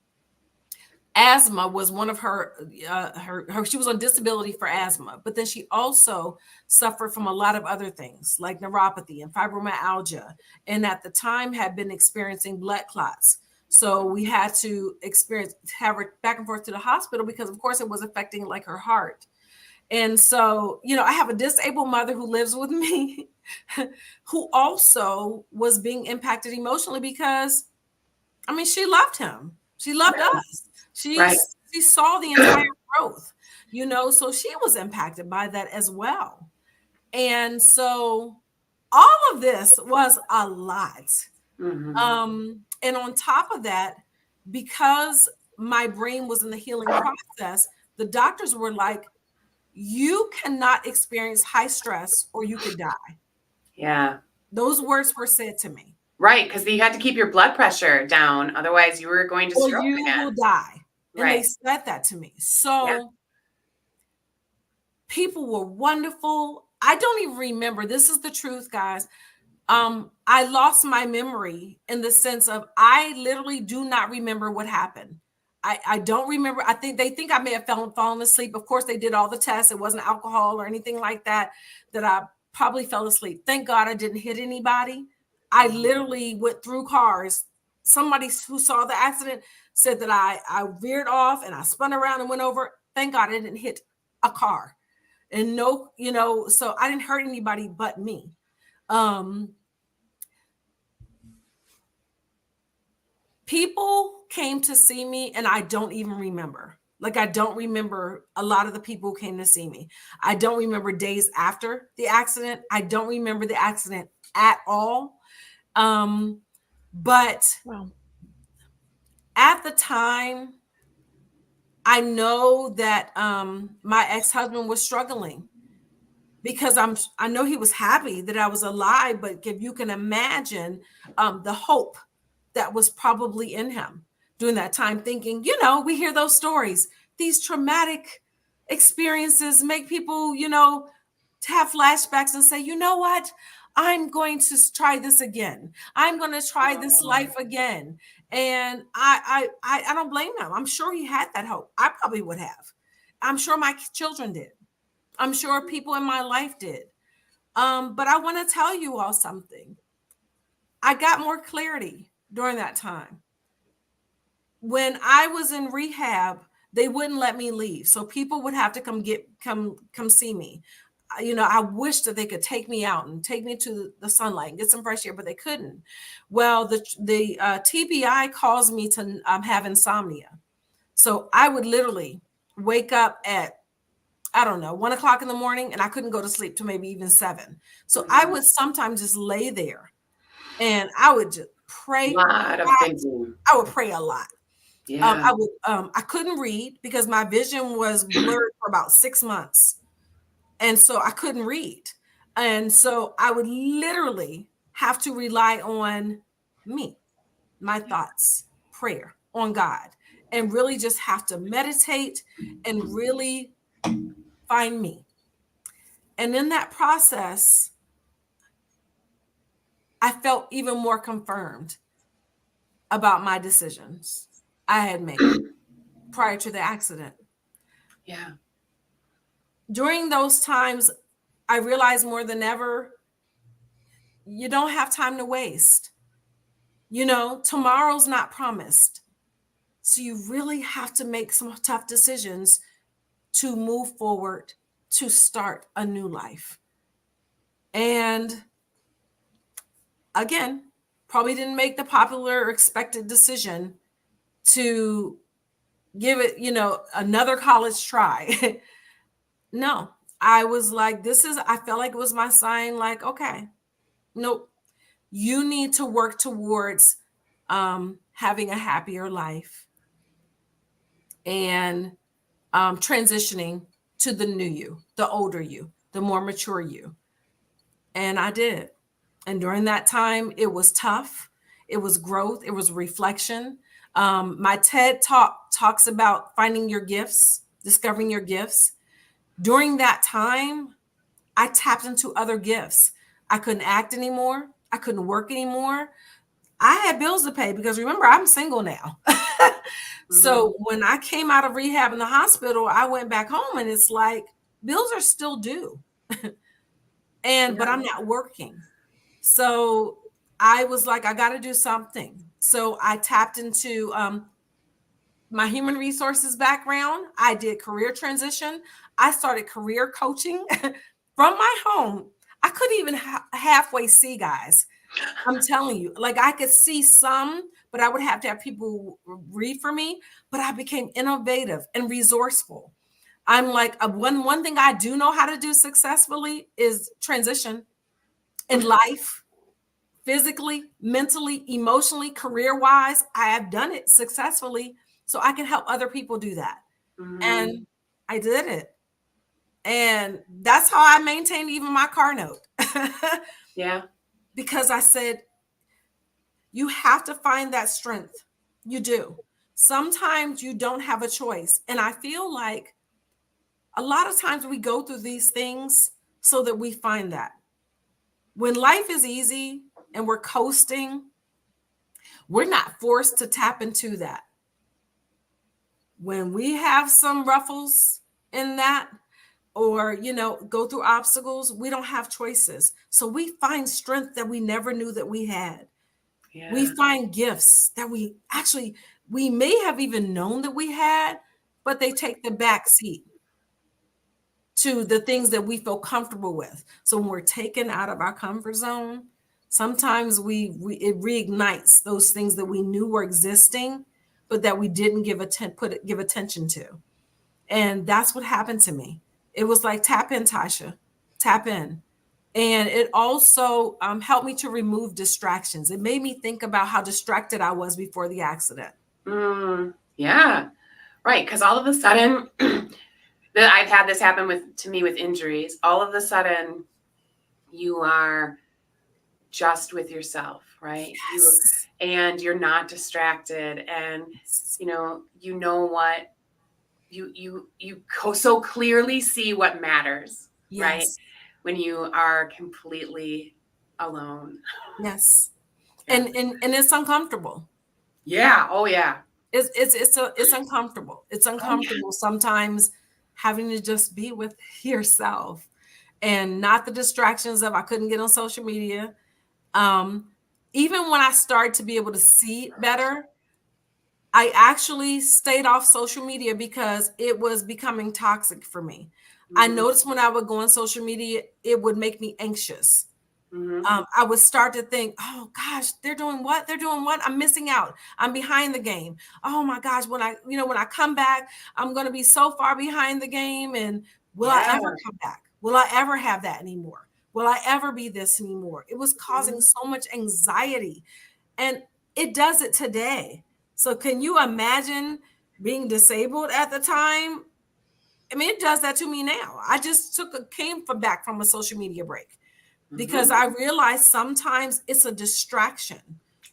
asthma. Was one of her she was on disability for asthma, but then she also suffered from a lot of other things like neuropathy and fibromyalgia, and at the time had been experiencing blood clots. So we had to have her back and forth to the hospital because of course it was affecting like her heart. And so, you know, I have a disabled mother who lives with me who also was being impacted emotionally because, I mean, she loved him. She loved us. She saw the entire growth. you know, so she was impacted by that as well. And so all of this was a lot. And on top of that, because my brain was in the healing process, the doctors were like, you cannot experience high stress or you could die. Yeah. Those words were said to me. Right, because you had to keep your blood pressure down. Otherwise, you were going to stroke you again. will die. And right. They said that to me. So people were wonderful. I don't even remember. This is the truth, guys. I lost my memory in the sense of I literally do not remember what happened. I don't remember. I think they think I may have fallen asleep. Of course, they did all the tests. It wasn't alcohol or anything like that, that I probably fell asleep. Thank God I didn't hit anybody. I literally went through cars. Somebody who saw the accident said that I veered off and I spun around and went over. Thank God I didn't hit a car. And no, you know, so I didn't hurt anybody but me. People came to see me and I don't even remember. Like, I don't remember a lot of the people who came to see me. I don't remember days after the accident. I don't remember the accident at all. But at the time, I know that my ex-husband was struggling because I know he was happy that I was alive, but if you can imagine the hope that was probably in him during that time, thinking, you know, we hear those stories, these traumatic experiences make people, you know, to have flashbacks and say, you know what, I'm going to try this again. I'm going to try this life again. And I don't blame him. I'm sure he had that hope. I probably would have. I'm sure my children did. I'm sure people in my life did. But I want to tell you all something. I got more clarity during that time. When I was in rehab, they wouldn't let me leave. So people would have to come see me. You know, I wish that they could take me out and take me to the sunlight and get some fresh air, but they couldn't. Well, the TBI caused me to have insomnia. So I would literally wake up at, I don't know, 1 o'clock in the morning, and I couldn't go to sleep till maybe even 7. So I would sometimes just lay there and I would just pray. I would pray a lot. Yeah. I couldn't read because my vision was blurred for about 6 months. And so I couldn't read. And so I would literally have to rely on me, my thoughts, prayer, on God, and really just have to meditate and really find me. And in that process, I felt even more confirmed about my decisions I had made prior to the accident. Yeah. During those times, I realized more than ever, you don't have time to waste. You know, tomorrow's not promised. So you really have to make some tough decisions to move forward, to start a new life. And again, probably didn't make the popular or expected decision to give it, you know, another college try. No, I was like, I felt like it was my sign, like, okay, nope, you need to work towards having a happier life and transitioning to the new you, the older you, the more mature you. And I did. And during that time, it was tough. It was growth. It was reflection. My TED Talk talks about finding your gifts, discovering your gifts. During that time, I tapped into other gifts. I couldn't act anymore. I couldn't work anymore. I had bills to pay because remember, I'm single now. So when I came out of rehab in the hospital, I went back home and it's like, bills are still due. But I'm not working. So I was like, I got to do something. So I tapped into my human resources background. I did career transition. I started career coaching from my home. I couldn't even halfway see, guys. I'm telling you, like I could see some, but I would have to have people read for me. But I became innovative and resourceful. I'm like, one thing I do know how to do successfully is transition in life, physically, mentally, emotionally, career-wise. I have done it successfully, so I can help other people do that. And I did it. And that's how I maintained even my car note. Yeah. Because I said, you have to find that strength. You do. Sometimes you don't have a choice. And I feel like a lot of times we go through these things so that we find that. When life is easy and we're coasting, we're not forced to tap into that. When we have some ruffles in that, or, you know, go through obstacles, we don't have choices. So we find strength that we never knew that we had. Yeah. We find gifts that we may have even known that we had, but they take the back seat to the things that we feel comfortable with. So when we're taken out of our comfort zone, sometimes it reignites those things that we knew were existing, but that we didn't give attention to. And that's what happened to me. It was like, tap in, Tasia, tap in. And it also helped me to remove distractions. It made me think about how distracted I was before the accident. Yeah, right. Because all of a sudden, I've had this happen to me with injuries. All of a sudden, you are just with yourself, right? Yes. And you're not distracted, and you know what. You so clearly see what matters, yes. Right? When you are completely alone. Yes. Yeah. And it's uncomfortable. Yeah. Oh yeah. It's uncomfortable. It's uncomfortable sometimes having to just be with yourself and not the distractions of I couldn't get on social media. Even when I started to be able to see better, I actually stayed off social media because it was becoming toxic for me. I noticed when I would go on social media, it would make me anxious. I would start to think, oh gosh, they're doing what? They're doing what? I'm missing out. I'm behind the game. Oh my gosh, when I come back, I'm going to be so far behind the game. And will I ever come back? Will I ever have that anymore? Will I ever be this anymore? It was causing so much anxiety, and it does it today. So can you imagine being disabled at the time? I mean, it does that to me now. I just came back from a social media break because I realized sometimes it's a distraction.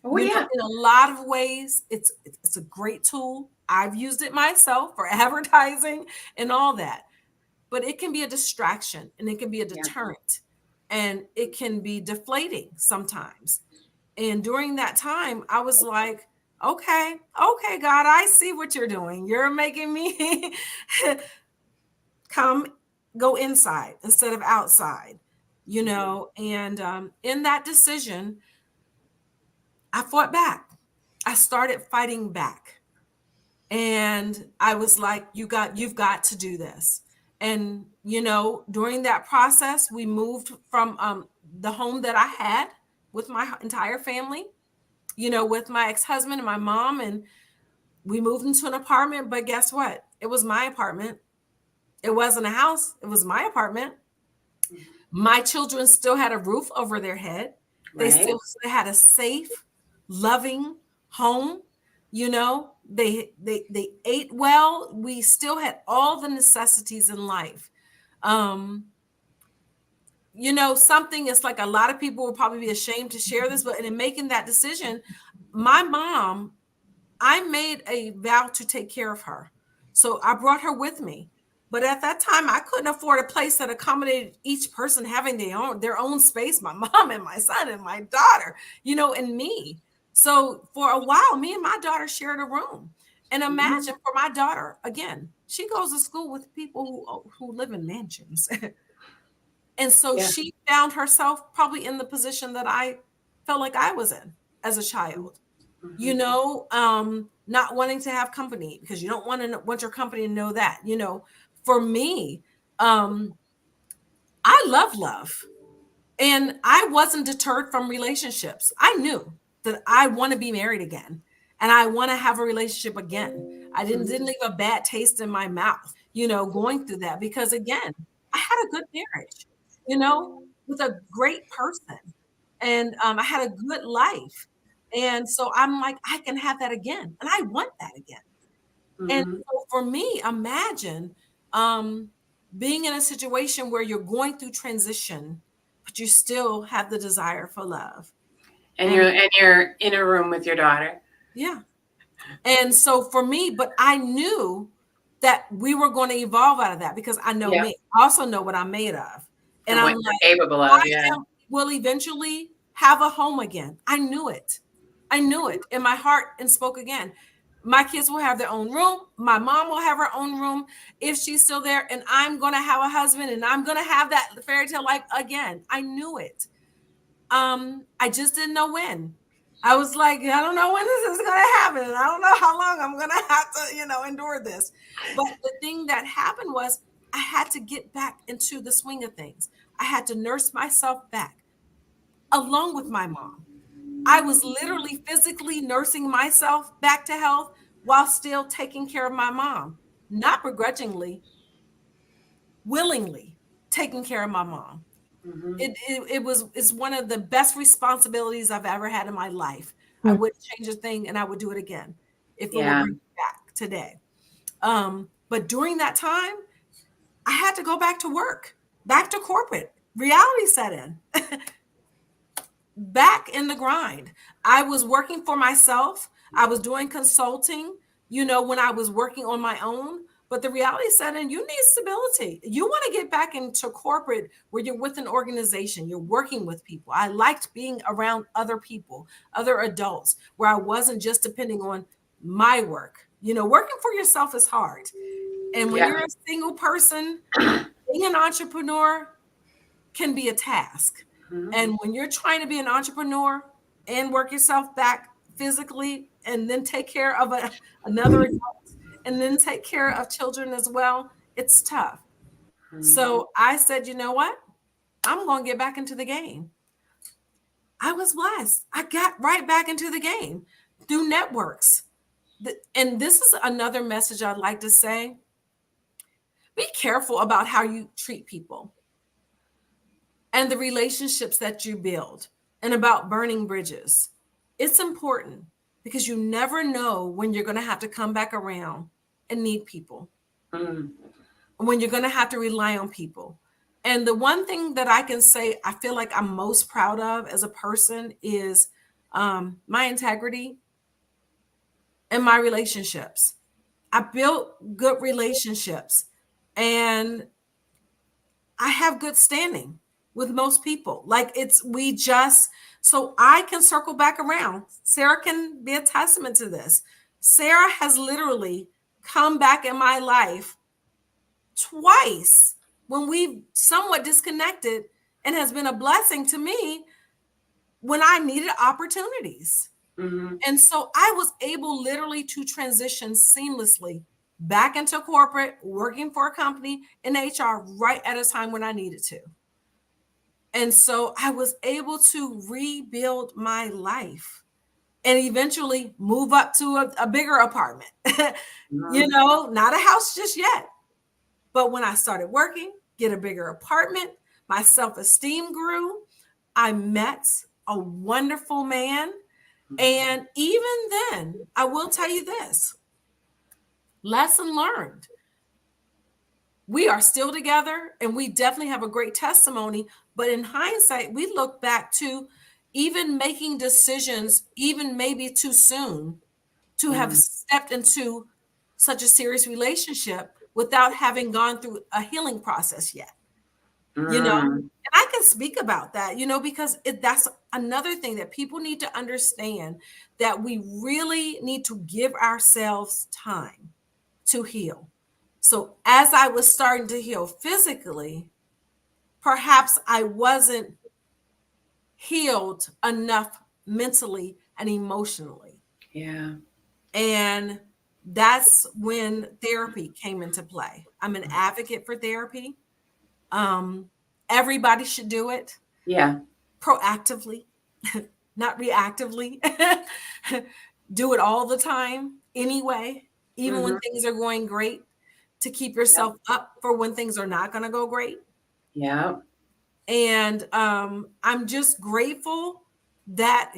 Oh, yeah. In a lot of ways, it's a great tool. I've used it myself for advertising and all that, but it can be a distraction and it can be a deterrent and it can be deflating sometimes. And during that time, I was like, okay, God, I see what you're doing. You're making me go inside instead of outside, and in that decision, I fought back. I started fighting back. And I was like, you've got to do this. And, during that process, we moved from the home that I had with my entire family, with my ex-husband and my mom, and we moved into an apartment. But guess what? It was my apartment. It wasn't a house. It was my apartment. My children still had a roof over their head. They still had a safe, loving home. They ate well. We still had all the necessities in life. Something is like, a lot of people will probably be ashamed to share this, but in making that decision, my mom, I made a vow to take care of her. So I brought her with me. But at that time, I couldn't afford a place that accommodated each person having their own space, my mom and my son and my daughter, and me. So for a while, me and my daughter shared a room. And imagine for my daughter, again, she goes to school with people who live in mansions. And so she found herself probably in the position that I felt like I was in as a child, not wanting to have company because you don't want your company to know that, For me, I love. And I wasn't deterred from relationships. I knew that I want to be married again and I want to have a relationship again. I didn't leave a bad taste in my mouth. going through that, because again, I had a good marriage, with a great person. And I had a good life. And so I'm like, I can have that again. And I want that again. And so for me, imagine being in a situation where you're going through transition, but you still have the desire for love. And you're in a room with your daughter. Yeah. And so for me, but I knew that we were going to evolve out of that, because I know me. I also know what I'm made of. And I'm what like, you're capable of. Will eventually have a home again. I knew it. I knew it in my heart, and spoke again. My kids will have their own room. My mom will have her own room if she's still there. And I'm going to have a husband, and I'm going to have that fairy tale life again. I knew it. I just didn't know when. I was like, I don't know when this is going to happen. And I don't know how long I'm going to have to, endure this. But the thing that happened was I had to get back into the swing of things. I had to nurse myself back along with my mom. I was literally physically nursing myself back to health while still taking care of my mom, not begrudgingly, willingly taking care of my mom. It's one of the best responsibilities I've ever had in my life. I wouldn't change a thing, and I would do it again if it were bring me back today. But during that time, I had to go back to work, back to corporate. Reality set in. Back in the grind. I was working for myself. I was doing consulting, when I was working on my own. But the reality set in, you need stability. You want to get back into corporate where you're with an organization, you're working with people. I liked being around other people, other adults, where I wasn't just depending on my work. Working for yourself is hard. And when you're a single person, being an entrepreneur can be a task. And when you're trying to be an entrepreneur and work yourself back physically, and then take care of another adult, and then take care of children as well, it's tough. So I said, you know what? I'm going to get back into the game. I was blessed. I got right back into the game through networks. And this is another message I'd like to say. Be careful about how you treat people and the relationships that you build, and about burning bridges. It's important, because you never know when you're going to have to come back around and need people, when you're going to have to rely on people. And the one thing that I can say I feel like I'm most proud of as a person is my integrity and my relationships. I built good relationships, and I have good standing with most people. So I can circle back around. Sarah can be a testament to this. Sarah has literally come back in my life twice when we've somewhat disconnected, and has been a blessing to me when I needed opportunities. And so I was able literally to transition seamlessly back into corporate, working for a company in HR right at a time when I needed to. And so I was able to rebuild my life and eventually move up to a bigger apartment, not a house just yet. But when I started working, get a bigger apartment, my self-esteem grew. I met a wonderful man. And even then, I will tell you this, lesson learned. We are still together, and we definitely have a great testimony. But in hindsight, we look back to even making decisions, even maybe too soon, to have stepped into such a serious relationship without having gone through a healing process yet. And I can speak about that, because that's another thing that people need to understand, that we really need to give ourselves time to heal. So as I was starting to heal physically, perhaps I wasn't healed enough mentally and emotionally. Yeah. And that's when therapy came into play. I'm an advocate for therapy. Everybody should do it. Yeah. Proactively, not reactively. Do it all the time anyway, even when things are going great. to keep yourself up for when things are not going to go great. Yeah. And I'm just grateful that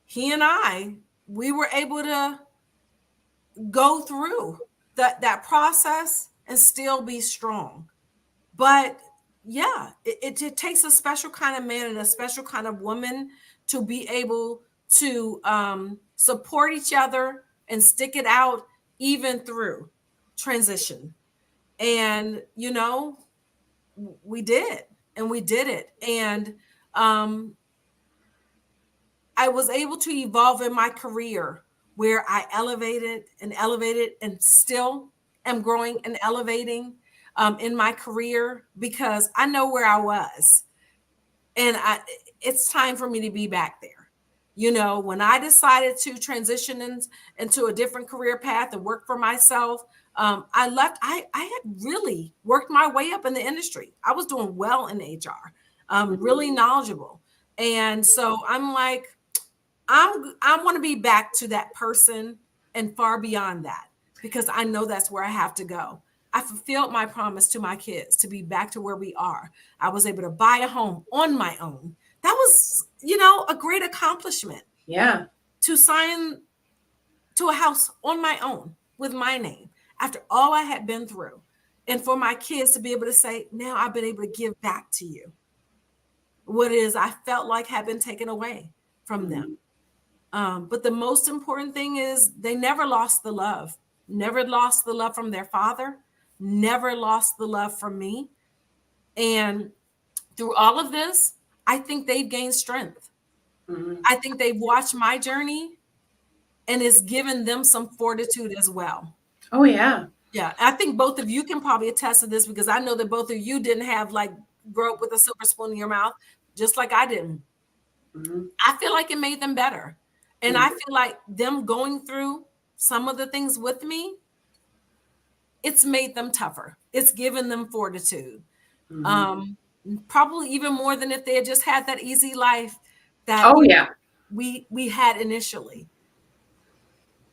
he and we were able to go through that process and still be strong. But yeah, it takes a special kind of man and a special kind of woman to be able to support each other and stick it out even through transition. And, you know, we did, and we did it. And I was able to evolve in my career where I elevated and still am growing and elevating in my career because I know where I was. And it's time for me to be back there. You know, when I decided to transition into a different career path and work for myself, I left. I had really worked my way up in the industry. I was doing well in HR, really knowledgeable. And so I'm like, I want to be back to that person and far beyond that, because I know that's where I have to go. I fulfilled my promise to my kids to be back to where we are. I was able to buy a home on my own. That was, you know, a great accomplishment. Yeah. To sign to a house on my own with my name after all I had been through. And for my kids to be able to say, now I've been able to give back to you what it is I felt like had been taken away from them. But the most important thing is they never lost the love, never lost the love from their father, never lost the love from me. And through all of this, I think they've gained strength. I think they've watched my journey and it's given them some fortitude as well. Oh, yeah. Yeah. I think both of you can probably attest to this because I know that both of you didn't have like grow up with a silver spoon in your mouth, just like I didn't. I feel like it made them better. And I feel like them going through some of the things with me, it's made them tougher. It's given them fortitude. Probably even more than if they had just had that easy life that we had initially.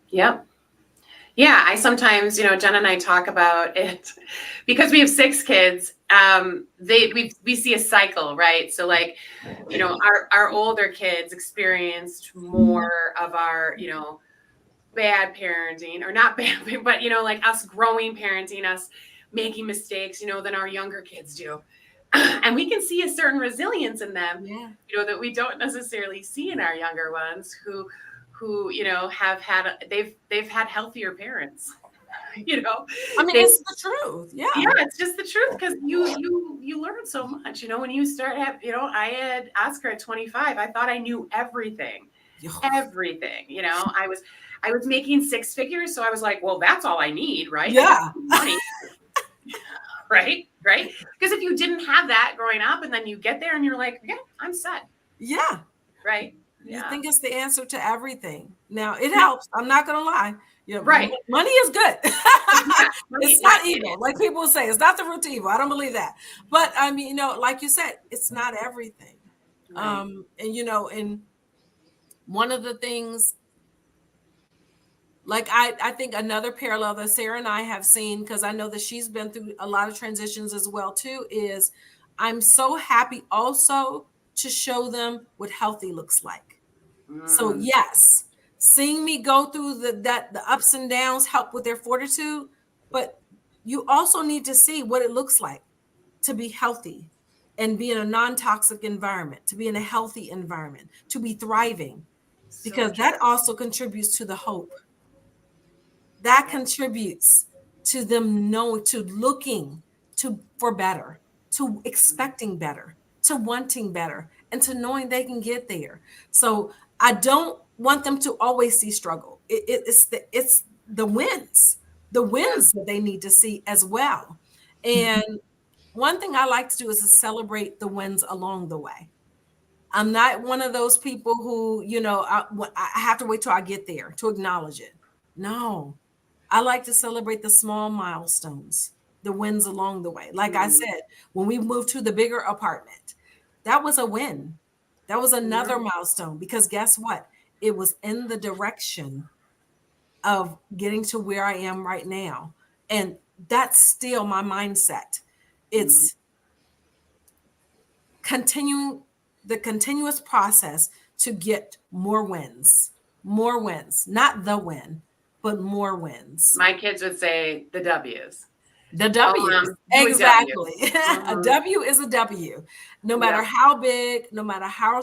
Yep. Yeah, I sometimes, you know, Jen and I talk about it because we have 6 kids. We see a cycle, right? So like, you know, our older kids experienced more of our, you know, bad parenting, or not bad, but, you know, like us growing parenting, us making mistakes, you know, than our younger kids do. And we can see a certain resilience in them, you know, that we don't necessarily see in our younger ones who, you know, they've had healthier parents, you know. I mean, it's the truth. Yeah, it's just the truth, because you learn so much, you know, when you start you know, I had Oscar at 25. I thought I knew everything, you know. I was making 6 figures, so I was like, well, that's all I need, right? Yeah. Money. right because if you didn't have that growing up and then you get there and you're like, yeah, I'm set. Yeah. Right. You think it's the answer to everything. Now it helps. I'm not gonna lie. You know, right. Money is good. It's not evil. Like people say, it's not the root to evil. I don't believe that. But I mean, you know, like you said, it's not everything. Right. And you know, and one of the things, like I think another parallel that Sarah and I have seen, because I know that she's been through a lot of transitions as well too, is I'm so happy also to show them what healthy looks like. So yes, seeing me go through the ups and downs help with their fortitude, but you also need to see what it looks like to be healthy and be in a non-toxic environment, to be in a healthy environment, to be thriving, because that also contributes to the hope. That contributes to them knowing, to looking for better, to expecting better, to wanting better, and to knowing they can get there. So I don't want them to always see struggle. It's the wins that they need to see as well. And one thing I like to do is to celebrate the wins along the way. I'm not one of those people who, you know, I have to wait till I get there to acknowledge it. No, I like to celebrate the small milestones, the wins along the way. Like I said, when we moved to the bigger apartment, that was a win. That was another milestone, because guess what? It was in the direction of getting to where I am right now. And that's still my mindset. It's the continuous process to get more wins, not the win, but more wins. My kids would say the W's. The W's. Exactly. A W is a W. No matter how big, no matter how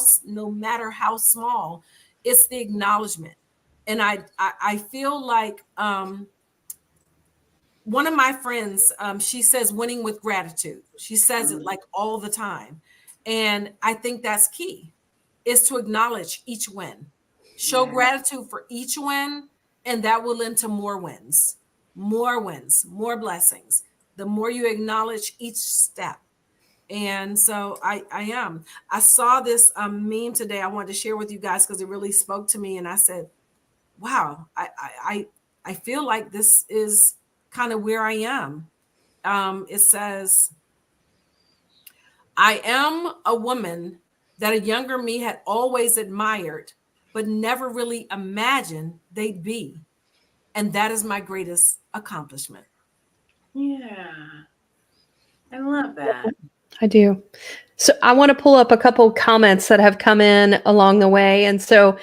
small, it's the acknowledgement. And I feel like one of my friends, she says winning with gratitude. She says it like all the time. And I think that's key, is to acknowledge each win. Show gratitude for each win, and that will lead to more wins, more blessings. The more you acknowledge each step. And so I saw this meme today I wanted to share with you guys because it really spoke to me. And I said, wow, I feel like this is kind of where I am. It says, I am a woman that a younger me had always admired, but never really imagined they'd be. And that is my greatest accomplishment. Yeah. I love that. I do. So I want to pull up a couple comments that have come in along the way. And so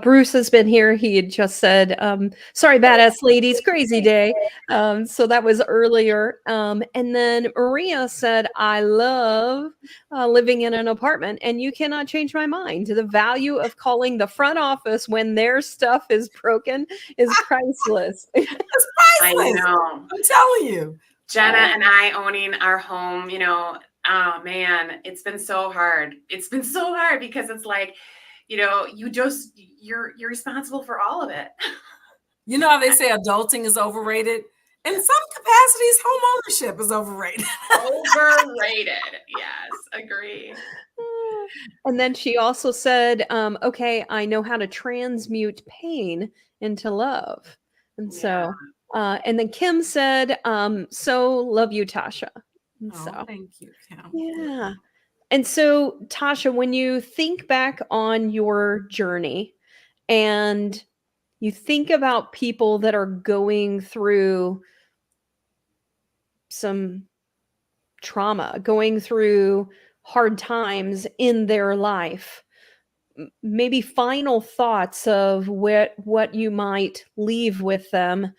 Bruce has been here. He had just said, sorry, badass ladies, crazy day. So that was earlier. And then Maria said, I love living in an apartment, and you cannot change my mind. The value of calling the front office when their stuff is broken is priceless. It's priceless. I know. I'm telling you. Jenna and I owning our home, oh man, it's been so hard. It's been so hard because it's like, you're responsible for all of it. You know how they say adulting is overrated? In some capacities, home ownership is overrated. Overrated. Yes, agree. And then she also said, okay, I know how to transmute pain into love. And so, and then Kim said, so love you, Tasha. So thank you, Kim. Yeah. And so, Tasha, when you think back on your journey and you think about people that are going through some trauma, going through hard times in their life, maybe final thoughts of what you might leave with them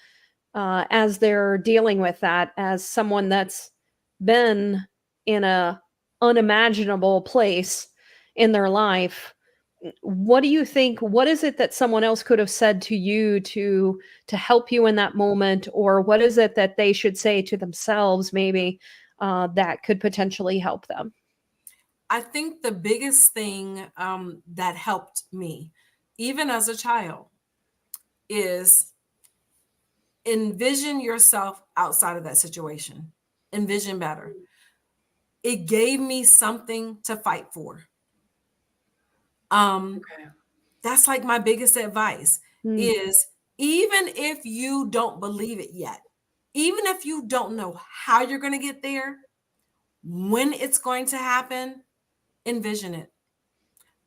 as they're dealing with that, as someone that's been in a unimaginable place in their life. What do you think? What is it that someone else could have said to you to help you in that moment? Or what is it that they should say to themselves maybe that could potentially help them? I think the biggest thing that helped me, even as a child, is envision yourself outside of that situation. Envision better. It gave me something to fight for. That's like my biggest advice is, even if you don't believe it yet, even if you don't know how you're going to get there, when it's going to happen, envision it.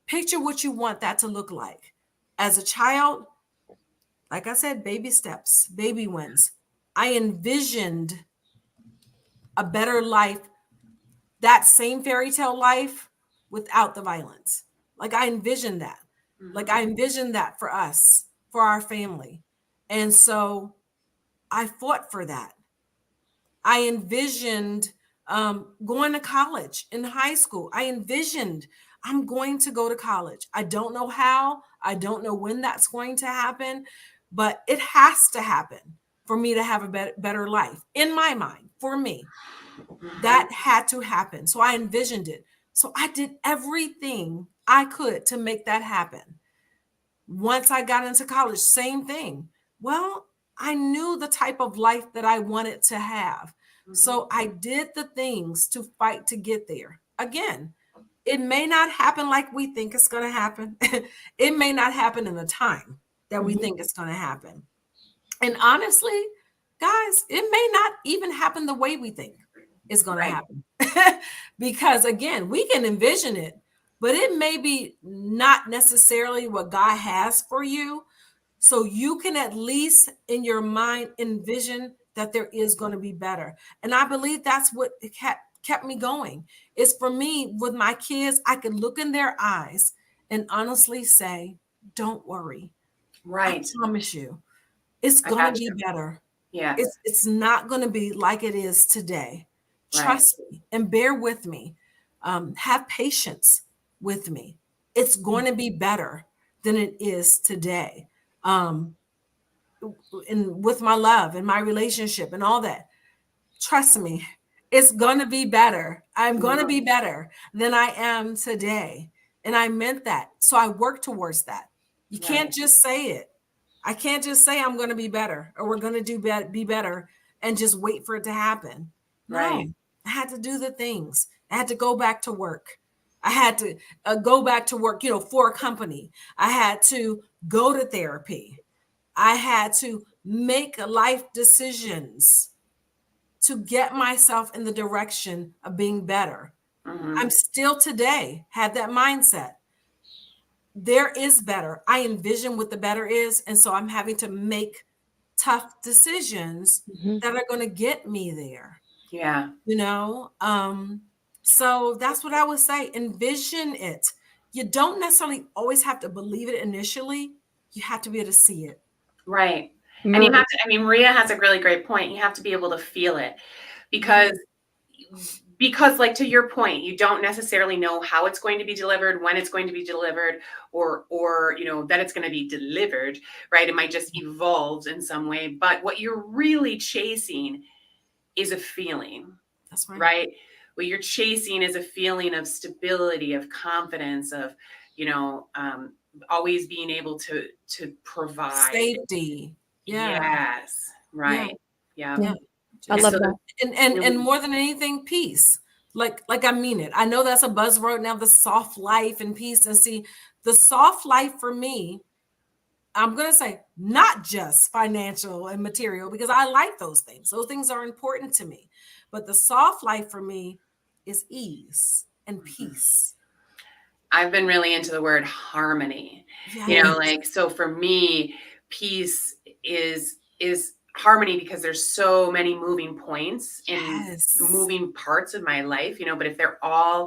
Picture what you want that to look like. As a child, like I said, baby steps, baby wins. I envisioned a better life, that same fairy tale life without the violence. Like I envisioned that. Like I envisioned that for us, for our family. And so I fought for that. I envisioned going to college in high school. I envisioned I'm going to go to college. I don't know how. I don't know when that's going to happen, but it has to happen for me to have a better life in my mind. For me, that had to happen. So I envisioned it. So I did everything I could to make that happen. Once I got into college, same thing. Well, I knew the type of life that I wanted to have. So I did the things to fight to get there. Again, it may not happen like we think it's going to happen. It may not happen in the time that we think it's going to happen. And honestly, guys, it may not even happen the way we think it's going to happen. Because again, we can envision it, but it may be not necessarily what God has for you. So you can at least in your mind envision that there is going to be better. And I believe that's what kept me going. Is for me, with my kids, I could look in their eyes and honestly say, don't worry. Right. I promise you, it's going to be better. Yeah. It's not going to be like it is today. Trust me and bear with me. Have patience with me. It's going to be better than it is today. And with my love and my relationship and all that, trust me, it's going to be better. I'm going to be better than I am today. And I meant that. So I work towards that. You can't just say it. I can't just say I'm going to be better or we're going to be better and just wait for it to happen. No, I had to do the things. I had to go back to work. I had to go back to work, for a company. I had to go to therapy. I had to make life decisions to get myself in the direction of being better. I'm still today had that mindset. There is better. I envision what the better is. And so I'm having to make tough decisions that are going to get me there. Yeah. So that's what I would say. Envision it. You don't necessarily always have to believe it initially. You have to be able to see it. Right. And you have to, Maria has a really great point. You have to be able to feel it because like to your point, you don't necessarily know how it's going to be delivered, when it's going to be delivered, or that it's going to be delivered, right? It might just evolve in some way. But what you're really chasing is a feeling. That's right. Right? What you're chasing is a feeling of stability, of confidence, of, always being able to provide safety. Yes. Right. Yeah. I love that. And more than anything, peace. Like I mean it. I know that's a buzzword now, the soft life and peace. And see, the soft life for me, I'm going to say not just financial and material, because I like those things. Those things are important to me. But the soft life for me is ease and peace. I've been really into the word harmony. So for me, peace is harmony, because there's so many moving points in moving parts of my life, but if they're all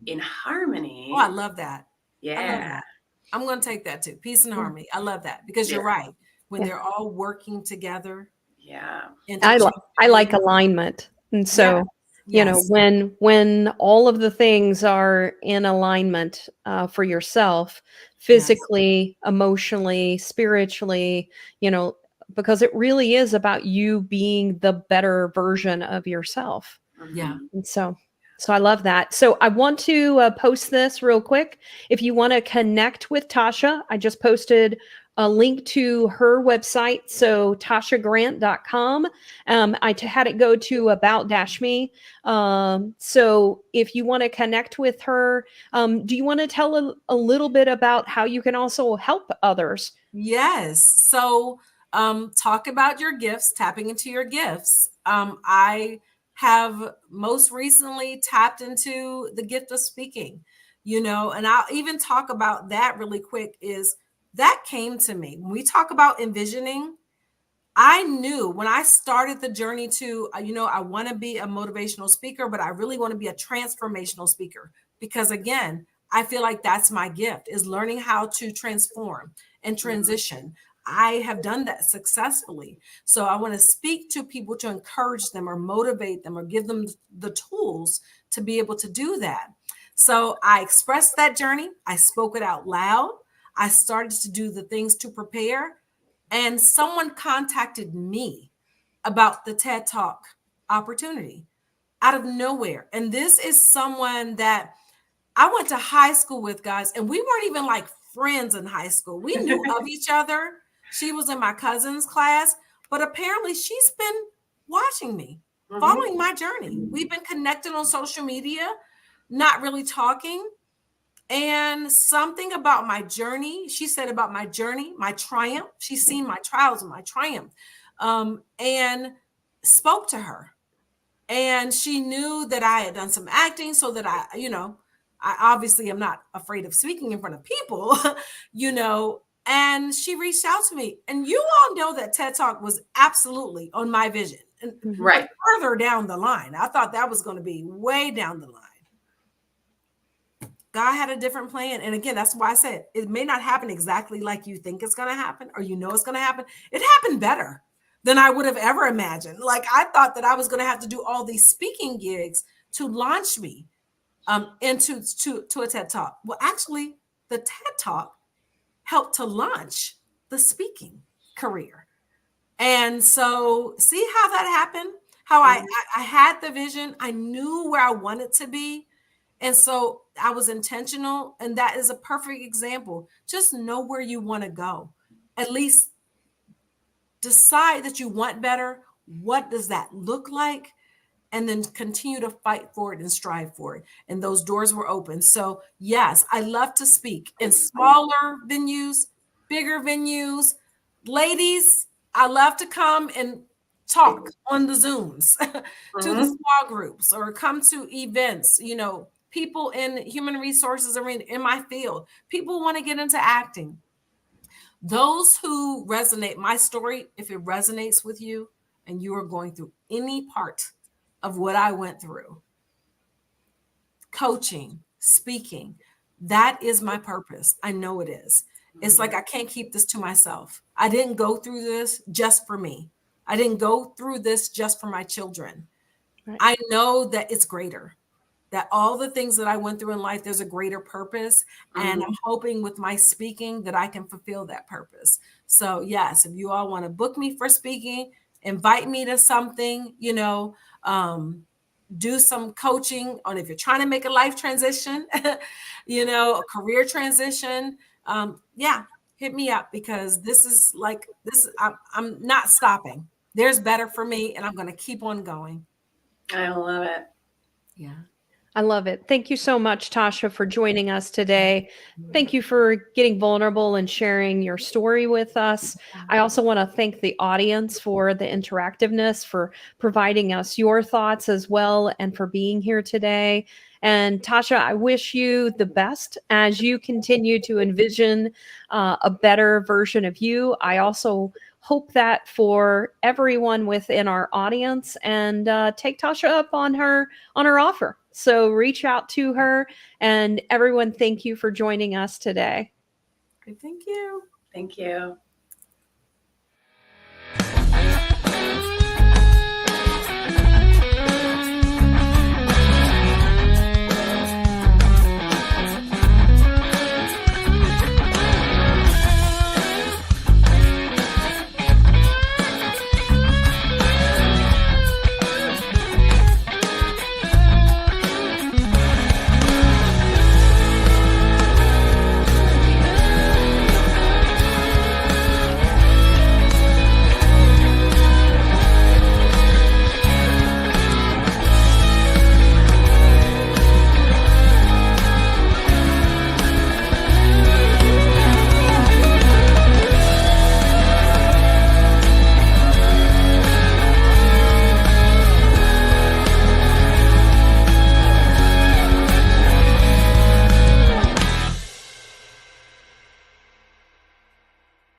in harmony. Oh, I love that. Yeah. I love that. I'm going to take that too. Peace and harmony. I love that, because you're right. When they're all working together. Yeah. I like alignment. And so, when all of the things are in alignment for yourself, physically, emotionally, spiritually, because it really is about you being the better version of yourself. Yeah. And so I love that. So I want to post this real quick. If you want to connect with Tasia, I just posted a link to her website. So tasiagrant.com. I had it go to about-me. So if you want to connect with her, do you want to tell a little bit about how you can also help others? Yes. So talk about your gifts, tapping into your gifts. I have most recently tapped into the gift of speaking, and I'll even talk about that really quick. Is that came to me when we talk about envisioning. I knew when I started the journey to, I want to be a motivational speaker, but I really want to be a transformational speaker, because again, I feel like that's my gift, is learning how to transform and transition. I have done that successfully. So I want to speak to people to encourage them or motivate them or give them the tools to be able to do that. So I expressed that journey. I spoke it out loud. I started to do the things to prepare. And someone contacted me about the TED Talk opportunity out of nowhere. And this is someone that I went to high school with, guys, and we weren't even like friends in high school. We knew of each other. She was in my cousin's class, but apparently she's been watching me, following my journey. We've been connected on social media, not really talking. And something about my journey, she said about my journey, my triumph. She's seen my trials and my triumph, and spoke to her. And she knew that I had done some acting, so that I obviously am not afraid of speaking in front of people, and she reached out to me. And you all know that TED Talk was absolutely on my vision. and right further down the line. I thought that was going to be way down the line. God had a different plan. And again, that's why I said it may not happen exactly like you think it's going to happen, or it's going to happen. It happened better than I would have ever imagined. Like, I thought that I was going to have to do all these speaking gigs to launch me into a TED Talk. Well, actually, the TED Talk helped to launch the speaking career. And so see how that happened? How I had the vision. I knew where I wanted to be. And so I was intentional. And that is a perfect example. Just know where you want to go. At least decide that you want better. What does that look like? And then continue to fight for it and strive for it. And those doors were open. So yes, I love to speak in smaller venues, bigger venues. Ladies, I love to come and talk on the Zooms to the small groups, or come to events. People in human resources arena, in my field, people want to get into acting. Those who resonate, my story, if it resonates with you and you are going through any part of what I went through, coaching, speaking, that is my purpose. I know it is. It's like, I can't keep this to myself. I didn't go through this just for me. I didn't go through this just for my children. Right. I know that it's greater, that all the things that I went through in life, there's a greater purpose. And I'm hoping with my speaking that I can fulfill that purpose. So yes, if you all want to book me for speaking, invite me to something, do some coaching on if you're trying to make a life transition, a career transition. Hit me up, because this is like this. I'm not stopping. There's better for me, and I'm going to keep on going. I love it. Yeah. I love it. Thank you so much, Tasia, for joining us today. Thank you for getting vulnerable and sharing your story with us. I also want to thank the audience for the interactiveness, for providing us your thoughts as well, and for being here today. And Tasia, I wish you the best as you continue to envision a better version of you. I also hope that for everyone within our audience, and take Tasia up on her offer. So reach out to her, and everyone, thank you for joining us today. Thank you. Thank you.